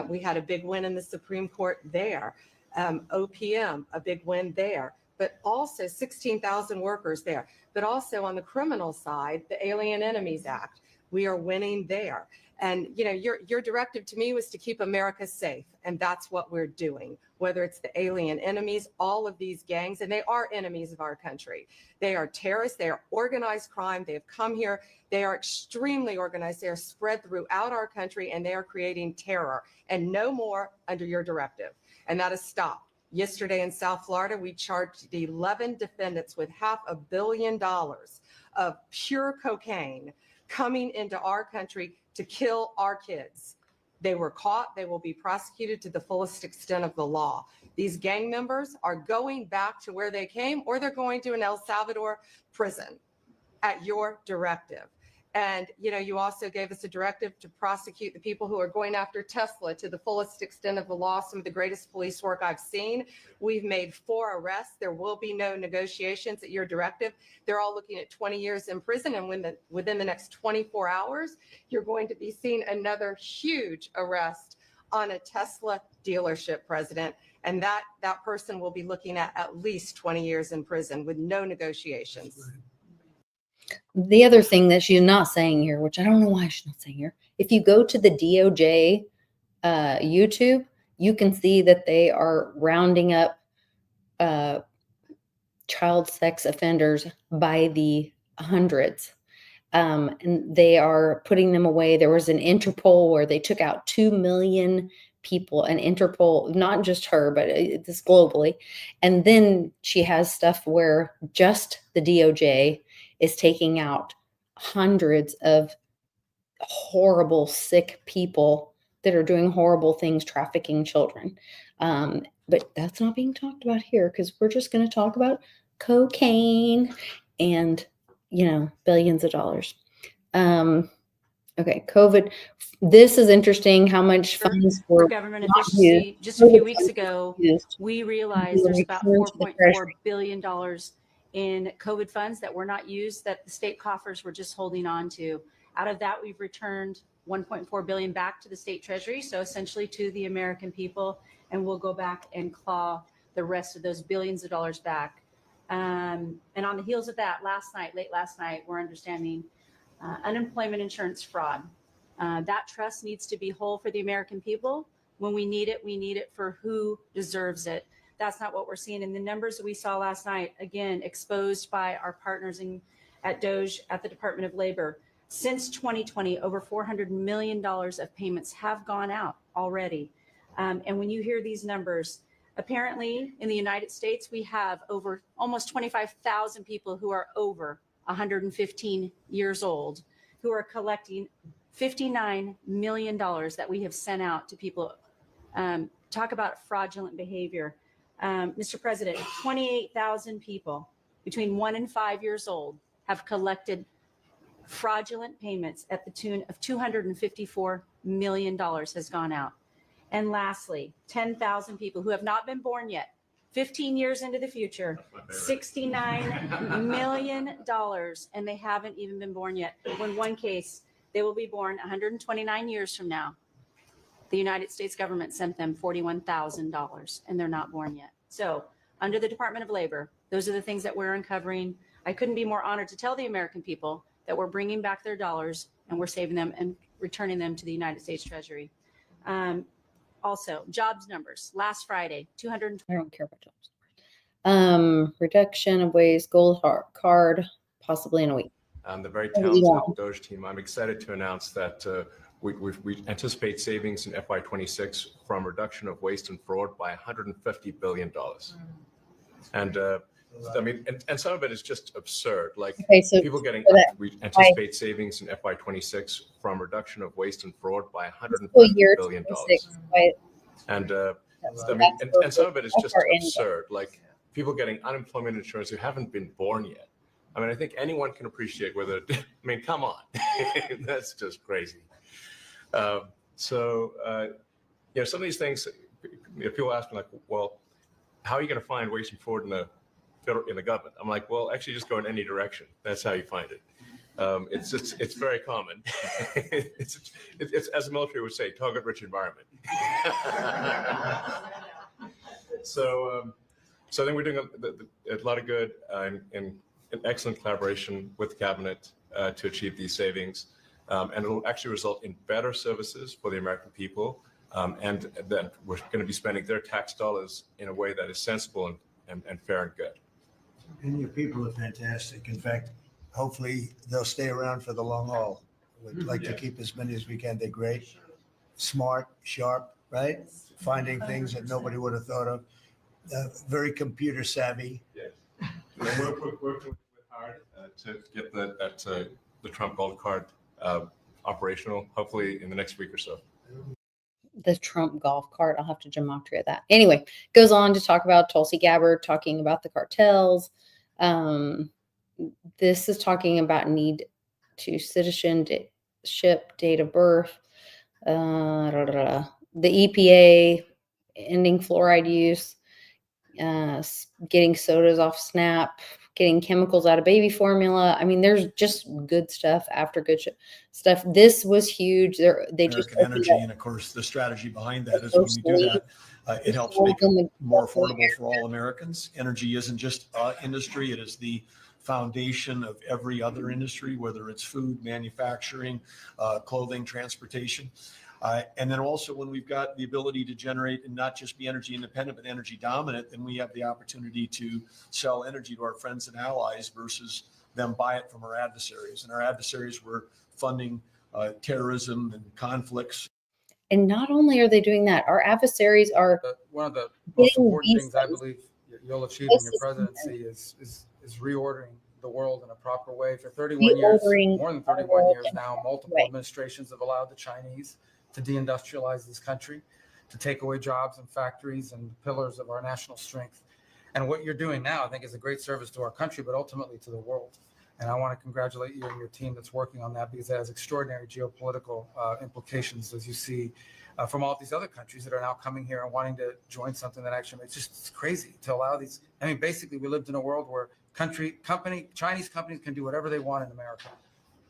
We had a big win in the Supreme Court there. OPM, a big win there. But also 16,000 workers there. But also on the criminal side, the Alien Enemies Act, we are winning there. And your directive to me was to keep America safe, and that's what we're doing. Whether it's the alien enemies, all of these gangs, and they are enemies of our country. They are terrorists. They are organized crime. They have come here. They are extremely organized. They are spread throughout our country, and they are creating terror. And no more under your directive. And that is stopped. Yesterday in South Florida, we charged 11 defendants with $500 million of pure cocaine coming into our country to kill our kids. They were caught. They will be prosecuted to the fullest extent of the law. These gang members are going back to where they came, or they're going to an El Salvador prison at your directive. And, you also gave us a directive to prosecute the people who are going after Tesla to the fullest extent of the law, some of the greatest police work I've seen. We've made 4 arrests. There will be no negotiations at your directive. They're all looking at 20 years in prison. And within the next 24 hours, you're going to be seeing another huge arrest on a Tesla dealership, President. And that person will be looking at least 20 years in prison with no negotiations. The other thing that she's not saying here, which I don't know why she's not saying here, if you go to the DOJ YouTube, you can see that they are rounding up child sex offenders by the hundreds. And they are putting them away. There was an Interpol where they took out 2 million people, and Interpol, not just her, but this globally. And then she has stuff where just the DOJ is taking out hundreds of horrible, sick people that are doing horrible things, trafficking children. But that's not being talked about here, because we're just going to talk about cocaine and, billions of dollars. Okay, COVID. This is interesting how much funds for government efficiency. Just a few weeks ago, we realized there's about $4.4 billion in COVID funds that were not used, that the state coffers were just holding on to. Out of that, we've returned $1.4 billion back to the state treasury, so essentially to the American people, and we'll go back and claw the rest of those billions of dollars back. And on the heels of that, late last night, we're understanding unemployment insurance fraud. That trust needs to be whole for the American people. When we need it for who deserves it. That's not what we're seeing in the numbers that we saw last night, again, exposed by our partners at DOJ, at the Department of Labor. Since 2020, over $400 million of payments have gone out already. And when you hear these numbers, Apparently, in the United States, we have over almost 25,000 people who are over 115 years old who are collecting $59 million that we have sent out to people. Talk about fraudulent behavior. Mr. President, 28,000 people between 1 and 5 years old have collected fraudulent payments at the tune of $254 million has gone out. And lastly, 10,000 people who have not been born yet, 15 years into the future, $69 million, and they haven't even been born yet. In one case, they will be born 129 years from now. The United States government sent them $41,000 and they're not born yet. So under the Department of Labor, those are the things that we're uncovering. I couldn't be more honored to tell the American people that we're bringing back their dollars and we're saving them and returning them to the United States Treasury. Also, jobs numbers. Last Friday, 200. I don't care about jobs. Reduction of waste, gold card, possibly in a week. The very talented Doge team. I'm excited to announce that we anticipate savings in FY26 from reduction of waste and fraud by $150 billion. And I mean, and some of it is just absurd. Like people getting, we anticipate savings in FY26 from reduction of waste and fraud by $150 billion. And I mean, and some of it is just absurd. Like people getting unemployment insurance who haven't been born yet. I mean, I think anyone can appreciate whether, I mean, come on, that's just crazy. So, you know, some of these things, people ask me like, well, how are you going to find waste and fraud in the government? I'm like, well, actually just go in any direction. That's how you find it. It's very common. it's as the military would say, target rich environment. So I think we're doing a lot of good and an excellent collaboration with the cabinet to achieve these savings. And it'll actually result in better services for the American people. And that we're going to be spending their tax dollars in a way that is sensible and fair and good. And your people are fantastic. In fact, hopefully they'll stay around for the long haul. We'd like to keep as many as we can. They're great, smart, sharp, right? Finding things that nobody would have thought of. Very computer savvy. Yes. We're working hard to get the Trump Gold Card operational, hopefully in the next week or so. The Trump golf cart. I'll have to gematria that. Anyway, goes on to talk about Tulsi Gabbard, talking about the cartels. This is talking about need to citizenship, date of birth, the EPA, ending fluoride use, getting sodas off SNAP, getting chemicals out of baby formula. I mean, there's just good stuff after good stuff. This was huge. They just energy, and of course, the strategy behind that is when we do that, it helps make it more affordable for all Americans. Energy isn't just industry; it is the foundation of every other industry, whether it's food, manufacturing, clothing, transportation. And then also when we've got the ability to generate and not just be energy independent, but energy dominant, then we have the opportunity to sell energy to our friends and allies versus them buy it from our adversaries. And our adversaries were funding terrorism and conflicts. And not only are they doing that, our adversaries are one of the most important things I believe you'll achieve in your presidency is reordering the world in a proper way. For 31 years, more than 31 years now, multiple administrations have allowed the Chinese to deindustrialize this country, to take away jobs and factories and pillars of our national strength. And what you're doing now, I think, is a great service to our country, but ultimately to the world. And I want to congratulate you and your team that's working on that, because it has extraordinary geopolitical implications, as you see from all these other countries that are now coming here and wanting to join something that actually makes it's crazy to allow these. I mean, basically, we lived in a world where Chinese companies can do whatever they want in America.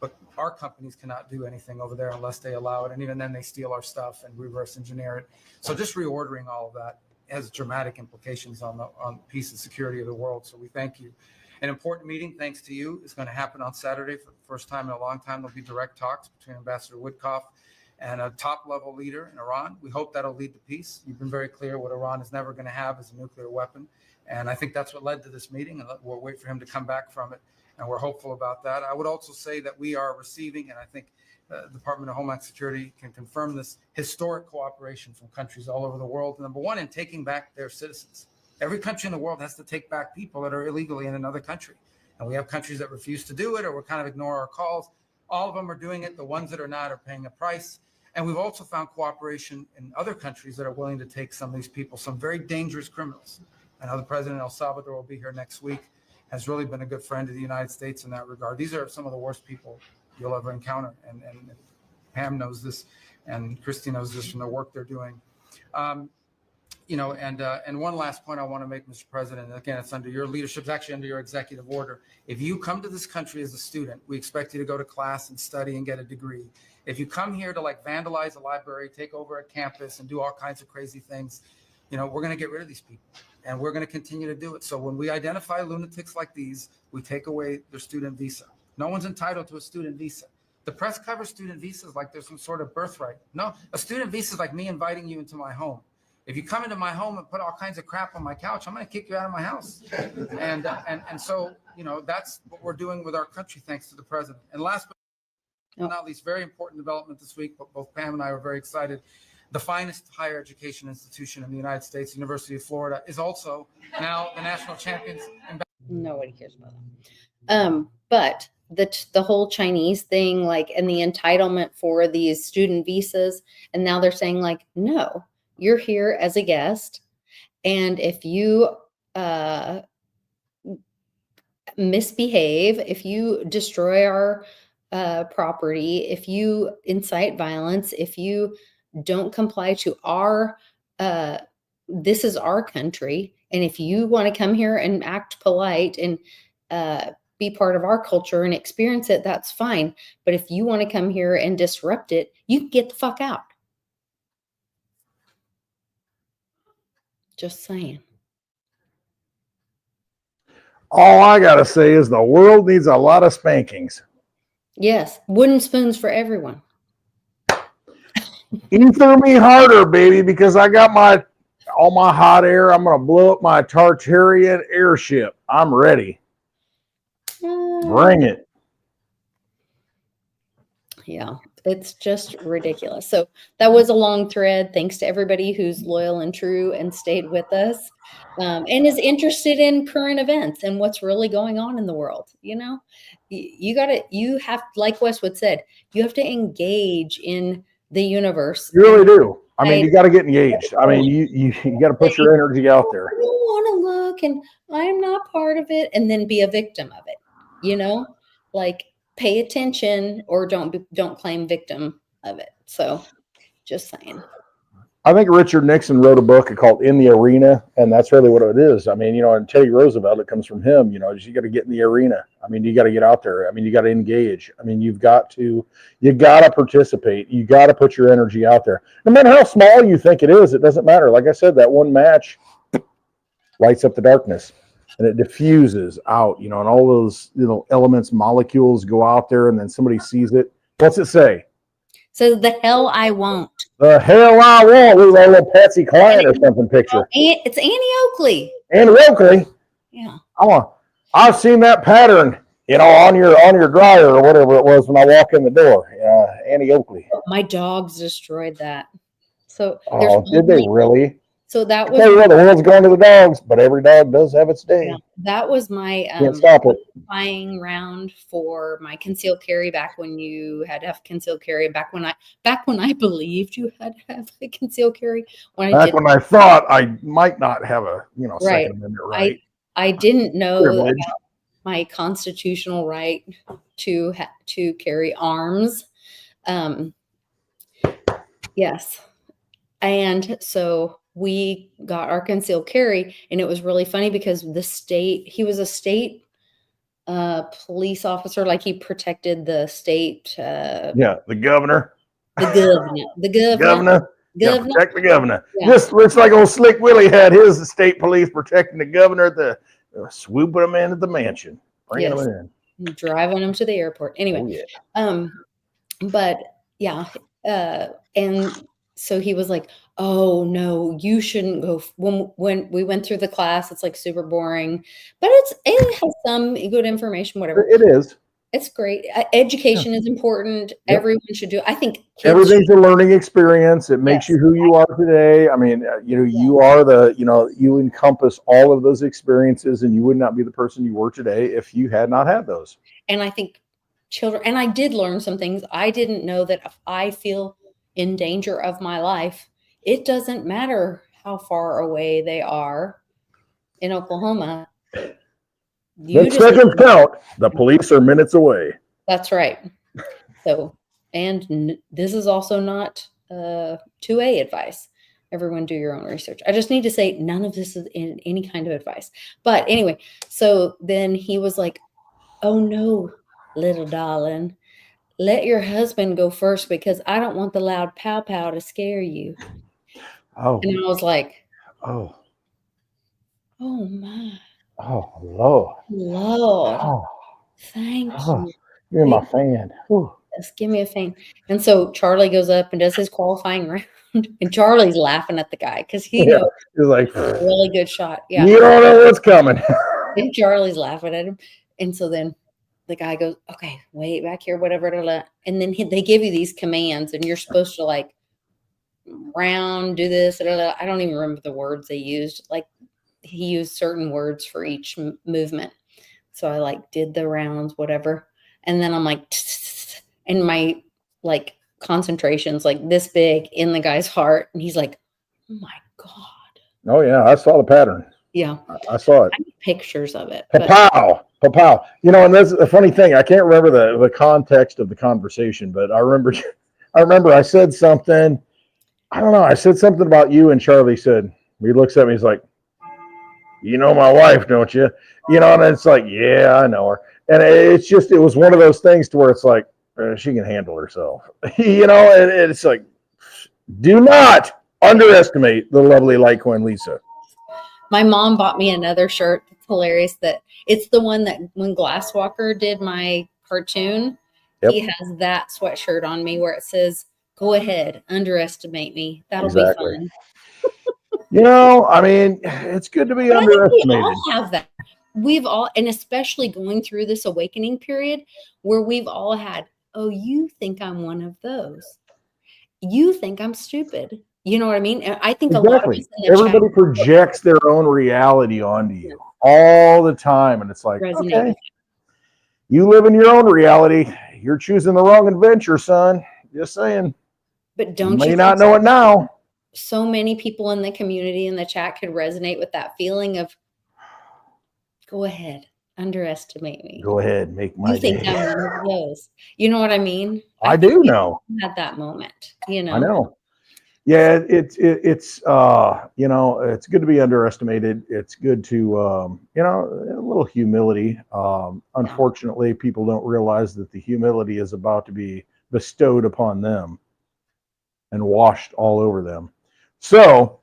But our companies cannot do anything over there unless they allow it. And even then they steal our stuff and reverse engineer it. So just reordering all of that has dramatic implications on the peace and security of the world. So we thank you. An important meeting, thanks to you, is going to happen on Saturday for the first time in a long time. There'll be direct talks between Ambassador Woodcock and a top-level leader in Iran. We hope that'll lead to peace. You've been very clear what Iran is never going to have is a nuclear weapon. And I think that's what led to this meeting. And we'll wait for him to come back from it. And we're hopeful about that. I would also say that we are receiving, and I think Department of Homeland Security can confirm this historic cooperation from countries all over the world. Number one, in taking back their citizens. Every country in the world has to take back people that are illegally in another country. And we have countries that refuse to do it or will kind of ignore our calls. All of them are doing it. The ones that are not are paying a price. And we've also found cooperation in other countries that are willing to take some of these people, some very dangerous criminals. I know the president of El Salvador will be here next week, has really been a good friend of the United States in that regard. These are some of the worst people you'll ever encounter. And Pam knows this, and Christy knows this from the work they're doing. And one last point I want to make, Mr. President, and again, it's under your leadership, it's actually under your executive order. If you come to this country as a student, we expect you to go to class and study and get a degree. If you come here to like vandalize a library, take over a campus and do all kinds of crazy things, we're going to get rid of these people and we're going to continue to do it. So when we identify lunatics like these, we take away their student visa. No one's entitled to a student visa. The press covers student visas like there's some sort of birthright. No, a student visa is like me inviting you into my home. If you come into my home and put all kinds of crap on my couch, I'm going to kick you out of my house. And so, that's what we're doing with our country, thanks to the president. And last but not least, very important development this week, but both Pam and I were very excited. The finest higher education institution in the United States, University of Florida, is also now the national champions. Nobody cares about that. But the whole Chinese thing, like, and the entitlement for these student visas, and now they're saying like, no, you're here as a guest, and if you misbehave, if you destroy our property, if you incite violence, if you don't comply to our this is our country, and if you want to come here and act polite and be part of our culture and experience it, that's fine. But if you want to come here and disrupt it, you can get the fuck out. Just saying. All I got to say is the world needs a lot of spankings. Yes. Wooden spoons for everyone. Ether me harder, baby, because I got all my hot air. I'm going to blow up my Tartarian airship. I'm ready. Bring it. Yeah, it's just ridiculous. So that was a long thread. Thanks to everybody who's loyal and true and stayed with us and is interested in current events and what's really going on in the world. You have, like Westwood said, you have to engage in the universe. You really do. I mean, you got to get engaged. I mean, you got to put your energy out there. I don't want to look, and I'm not part of it, and then be a victim of it. Like, pay attention or don't claim victim of it. So just saying. I think Richard Nixon wrote a book called In the Arena, and that's really what it is. I mean, and Teddy Roosevelt, it comes from him, you got to get in the arena. I mean, you got to get out there. I mean, you got to engage. I mean, you got to participate. You got to put your energy out there. No matter how small you think it is, it doesn't matter. Like I said, that one match lights up the darkness. And it diffuses out, and all those, elements, molecules go out there, and then somebody sees it. What's it say? So the hell I won't. The hell I won't. Look like a little Patsy Cline or something picture. It's Annie Oakley. Annie Oakley. Yeah. I've seen that pattern, on your dryer or whatever it was when I walk in the door. Annie Oakley. My dogs destroyed that. So did they really? So that was the world's going to the dogs, but every dog does have its day. Yeah, that was my can't stop it. Buying round for my concealed carry back when you had to have concealed carry. Back when I believed you had to have a concealed carry. When I thought I might not have a right. Second Amendment right. I didn't know about my constitutional right to carry arms. Yes, and so we got our concealed carry, and it was really funny because he was a state police officer, like he protected the state. The governor. The governor. Yeah, protect the governor. Yeah. Just looks like old Slick Willie had his state police protecting the governor swooping him into the mansion, bringing him in. Driving him to the airport. Anyway. But yeah. And so he was like, oh no, you shouldn't go. When we went through the class, it's like super boring, but it has some good information, whatever. It is. It's great. Education is important. Yep. Everyone should do it. I think kids Everything's a learning experience. It makes Yes. you who you are today. I mean, you are you encompass all of those experiences, and you would not be the person you were today if you had not had those. And I think children, and I did learn some things. I didn't know that if I feel in danger of my life, it doesn't matter how far away they are in Oklahoma. When seconds count, the police are minutes away. That's right. So, and this is also not 2A advice. Everyone do your own research. I just need to say none of this is in any kind of advice. But anyway, so then he was like, oh no, little darling, let your husband go first because I don't want the loud pow pow to scare you. Oh. And I was like, oh my. Oh, Lord. Lord. Oh. Thank Oh. you. You're my fan. Whew. Yes, give me a fan. And so Charlie goes up and does his qualifying round. And Charlie's laughing at the guy because he knows He's like, it's a really good shot. Yeah. you don't know what's coming. And Charlie's laughing at him. And so then the guy goes, okay, wait back here, whatever. And then they give you these commands and you're supposed to like round, do this. I don't even remember the words they used. Like he used certain words for each movement. So I like did the rounds, whatever. And then I'm like, and my like concentration's like this big in the guy's heart. And he's like, oh my God. Oh yeah, I saw the pattern. Yeah. I saw it. I have pictures of it. Pow, pow. And that's a funny thing. I can't remember the context of the conversation, but I remember I said something. I don't know. I said something about you, and Charlie said, he looks at me, he's like, you know my wife, don't you? And it's like, yeah, I know her. And it was one of those things to where it's like, she can handle herself. And it's like, do not underestimate the lovely LTCLisa. My mom bought me another shirt. It's hilarious that it's the one that when Glasswalker did my cartoon, he has that sweatshirt on me where it says, go ahead, underestimate me. That'll be fun. I mean, it's good to be underestimated. We all have that. We've all, and especially going through this awakening period where we've all had, oh, you think I'm one of those. You think I'm stupid. You know what I mean? I think a lot of us in the everybody projects their own reality onto you all the time. And it's like, okay, you live in your own reality. You're choosing the wrong adventure, son. Just saying. But don't you may not know it now. So many people in the community in the chat could resonate with that feeling of, go ahead, underestimate me. Go ahead, make my day. You think I'm one of those. You know what I mean? I do know. Had that moment, I know. Yeah, it's it's good to be underestimated. It's good to a little humility. Unfortunately, people don't realize that the humility is about to be bestowed upon them and washed all over them. So,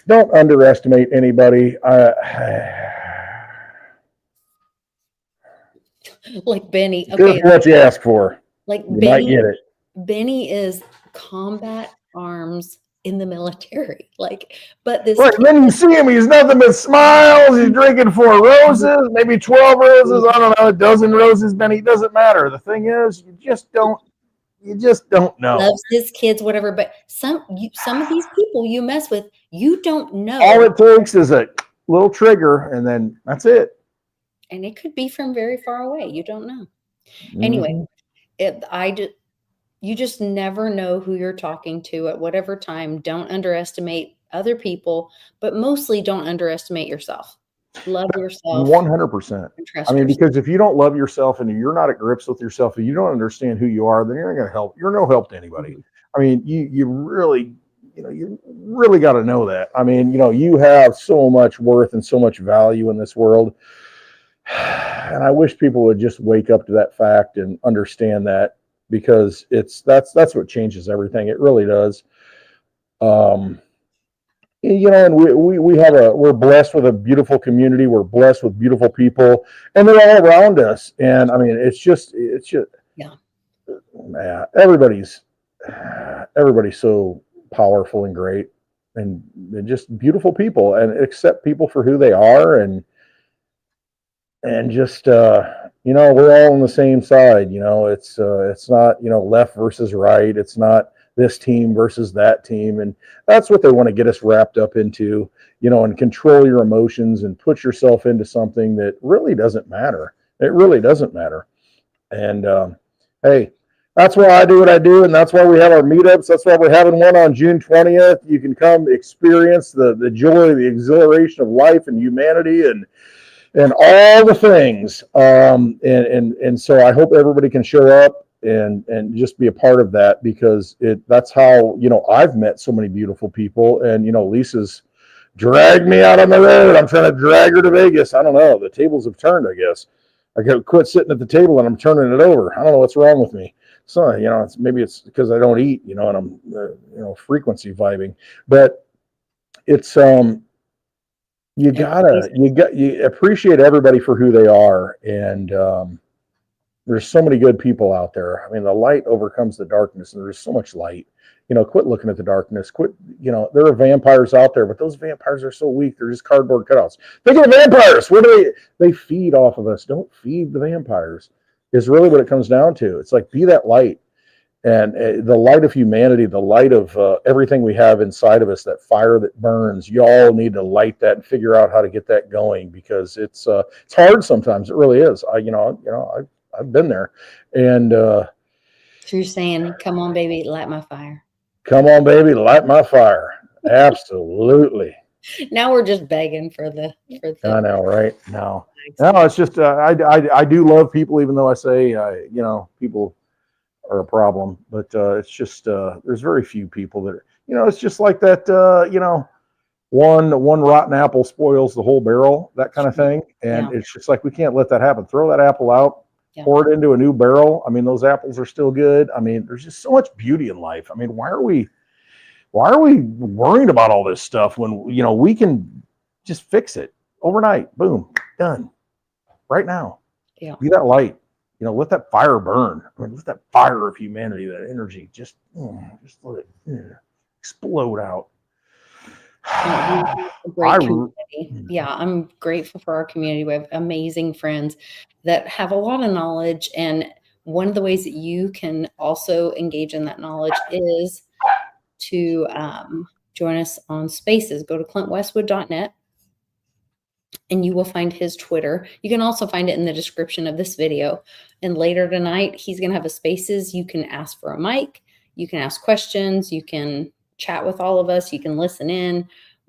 don't underestimate anybody. Like Benny. Okay, what you ask for. Like you Benny, might get it. Benny is combat arms in the military. But this right, then you see him, he's nothing but smiles, he's drinking 4 roses, maybe 12 roses, I don't know, a dozen roses, Benny, doesn't matter. The thing is, you just don't know. Loves his kids, whatever. But some of these people you mess with, you don't know. All it takes is a little trigger, and then that's it. And it could be from very far away. You don't know. Anyway, you just never know who you're talking to at whatever time. Don't underestimate other people, but mostly don't underestimate yourself. Love yourself. 100%. I mean, because if you don't love yourself and you're not at grips with yourself and you don't understand who you are, then you're not going to help. You're no help to anybody. I mean, you really got to know that. I mean, you have so much worth and so much value in this world. And I wish people would just wake up to that fact and understand that, because that's what changes everything. It really does. And we're blessed with a beautiful community. We're blessed with beautiful people, and they're all around us. And I mean, it's just yeah. Everybody's so powerful and great, and they're just beautiful people, and accept people for who they are, and just we're all on the same side. It's not, left versus right. It's not this team versus that team. And that's what they want to get us wrapped up into, and control your emotions and put yourself into something that really doesn't matter. It really doesn't matter. And hey, that's why I do what I do, and that's why we have our meetups. That's why we're having one on June 20th. You can come experience the joy, the exhilaration of life and humanity, and all the things. And so I hope everybody can show up and just be a part of that, because that's how I've met so many beautiful people. And Lisa's dragged me out on the road. I'm trying to drag her to Vegas. I don't know. The tables have turned, I guess. I got quit sitting at the table and I'm turning it over. I don't know what's wrong with me. So, maybe it's because I don't eat, and I'm, frequency vibing, but it's, you appreciate everybody for who they are. And, there's so many good people out there. I mean, the light overcomes the darkness, and there's so much light. Quit looking at the darkness. Quit, there are vampires out there, but those vampires are so weak. They're just cardboard cutouts. Think of the vampires. What do they feed off of us? Don't feed the vampires, is really what it comes down to. It's like, be that light, and the light of humanity, the light of everything we have inside of us, that fire that burns. You all need to light that and figure out how to get that going, because it's hard sometimes. It really is. I've been there. And So you're saying, come on, baby, light my fire. Come on, baby, light my fire. Absolutely. Now we're just begging for the. I know, right? No, it's just I do love people, even though I say people are a problem, but it's just there's very few people that it's just like that. One rotten apple spoils the whole barrel, that kind of thing. And it's just like, we can't let that happen. Throw that apple out. Pour it into a new barrel. I mean, those apples are still good. I mean, there's just so much beauty in life. I mean, why are we worrying about all this stuff when we can just fix it overnight? Boom, done. Right now. Yeah. Be that light. Let that fire burn. I mean, let that fire of humanity, that energy, just let it explode out. A great community. Yeah, I'm grateful for our community. We have amazing friends that have a lot of knowledge, and one of the ways that you can also engage in that knowledge is to join us on Spaces. Go to clintwestwood.net and you will find his Twitter. You can also find it in the description of this video. And later tonight, he's going to have a Spaces. You can ask for a mic. You can ask questions. You can chat with all of us. You can listen in,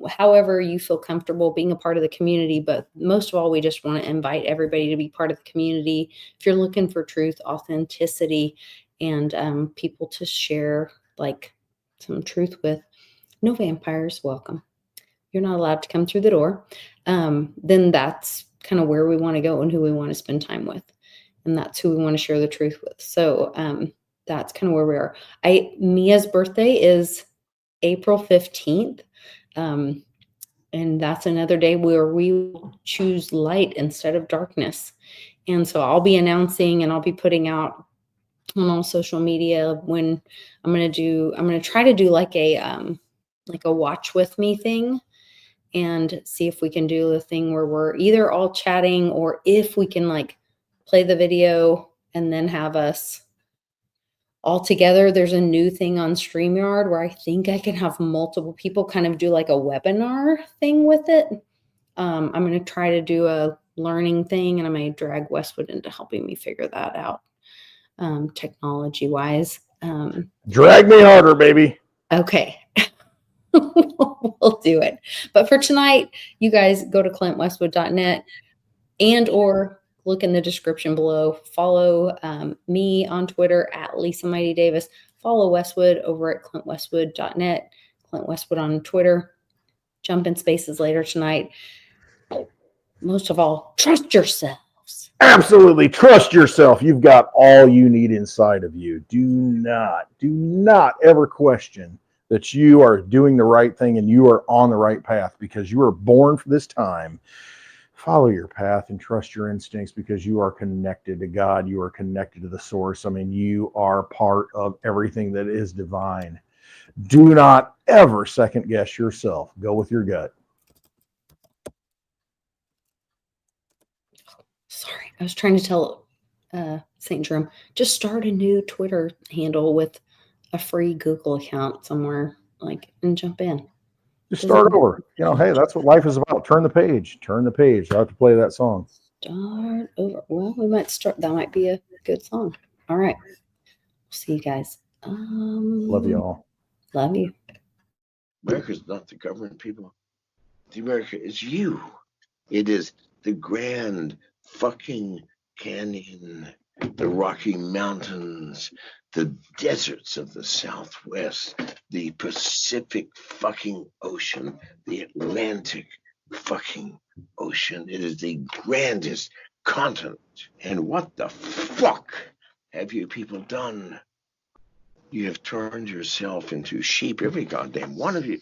however you feel comfortable being a part of the community. But most of all, we just want to invite everybody to be part of the community. If you're looking for truth, authenticity, and people to share like some truth with, no vampires, welcome. You're not allowed to come through the door. Then that's kind of where we want to go and who we want to spend time with. And that's who we want to share the truth with. So that's kind of where we are. Mia's birthday is April 15th. And that's another day where we will choose light instead of darkness. And so I'll be announcing and I'll be putting out on all social media when I'm going to try to do like a watch with me thing, and see if we can do the thing where we're either all chatting, or if we can like play the video and then have us all together. There's a new thing on StreamYard where I think I can have multiple people kind of do like a webinar thing with it. I'm going to try to do a learning thing, and I may drag Westwood into helping me figure that out, technology wise. Drag me harder, baby. Okay. We'll do it. But for tonight, you guys go to clintwestwood.net and or look in the description below. Follow me on Twitter at Lisa Mighty Davis. Follow Westwood over at clintwestwood.net. Clint Westwood on Twitter. Jump in Spaces later tonight. Most of all, trust yourselves. Absolutely. Trust yourself. You've got all you need inside of you. Do not ever question that you are doing the right thing and you are on the right path, because you are born for this time. Follow your path and trust your instincts, because you are connected to God. You are connected to the source. I mean, you are part of everything that is divine. Do not ever second guess yourself. Go with your gut. Sorry. I was trying to tell St. Jerome, just start a new Twitter handle with a free Google account somewhere, like, and jump in. Just start over. You know, hey, that's what life is about. Turn the page. Turn the page. I have to play that song. Start over. Well, we might start. That might be a good song. All right. See you guys. Love you all. Love you. America's not the government, people. The America is you. It is the Grand fucking Canyon, the Rocky Mountains, the deserts of the Southwest, the Pacific fucking Ocean, the Atlantic fucking Ocean. It is the grandest continent. And what the fuck have you people done? You have turned yourself into sheep, every goddamn one of you.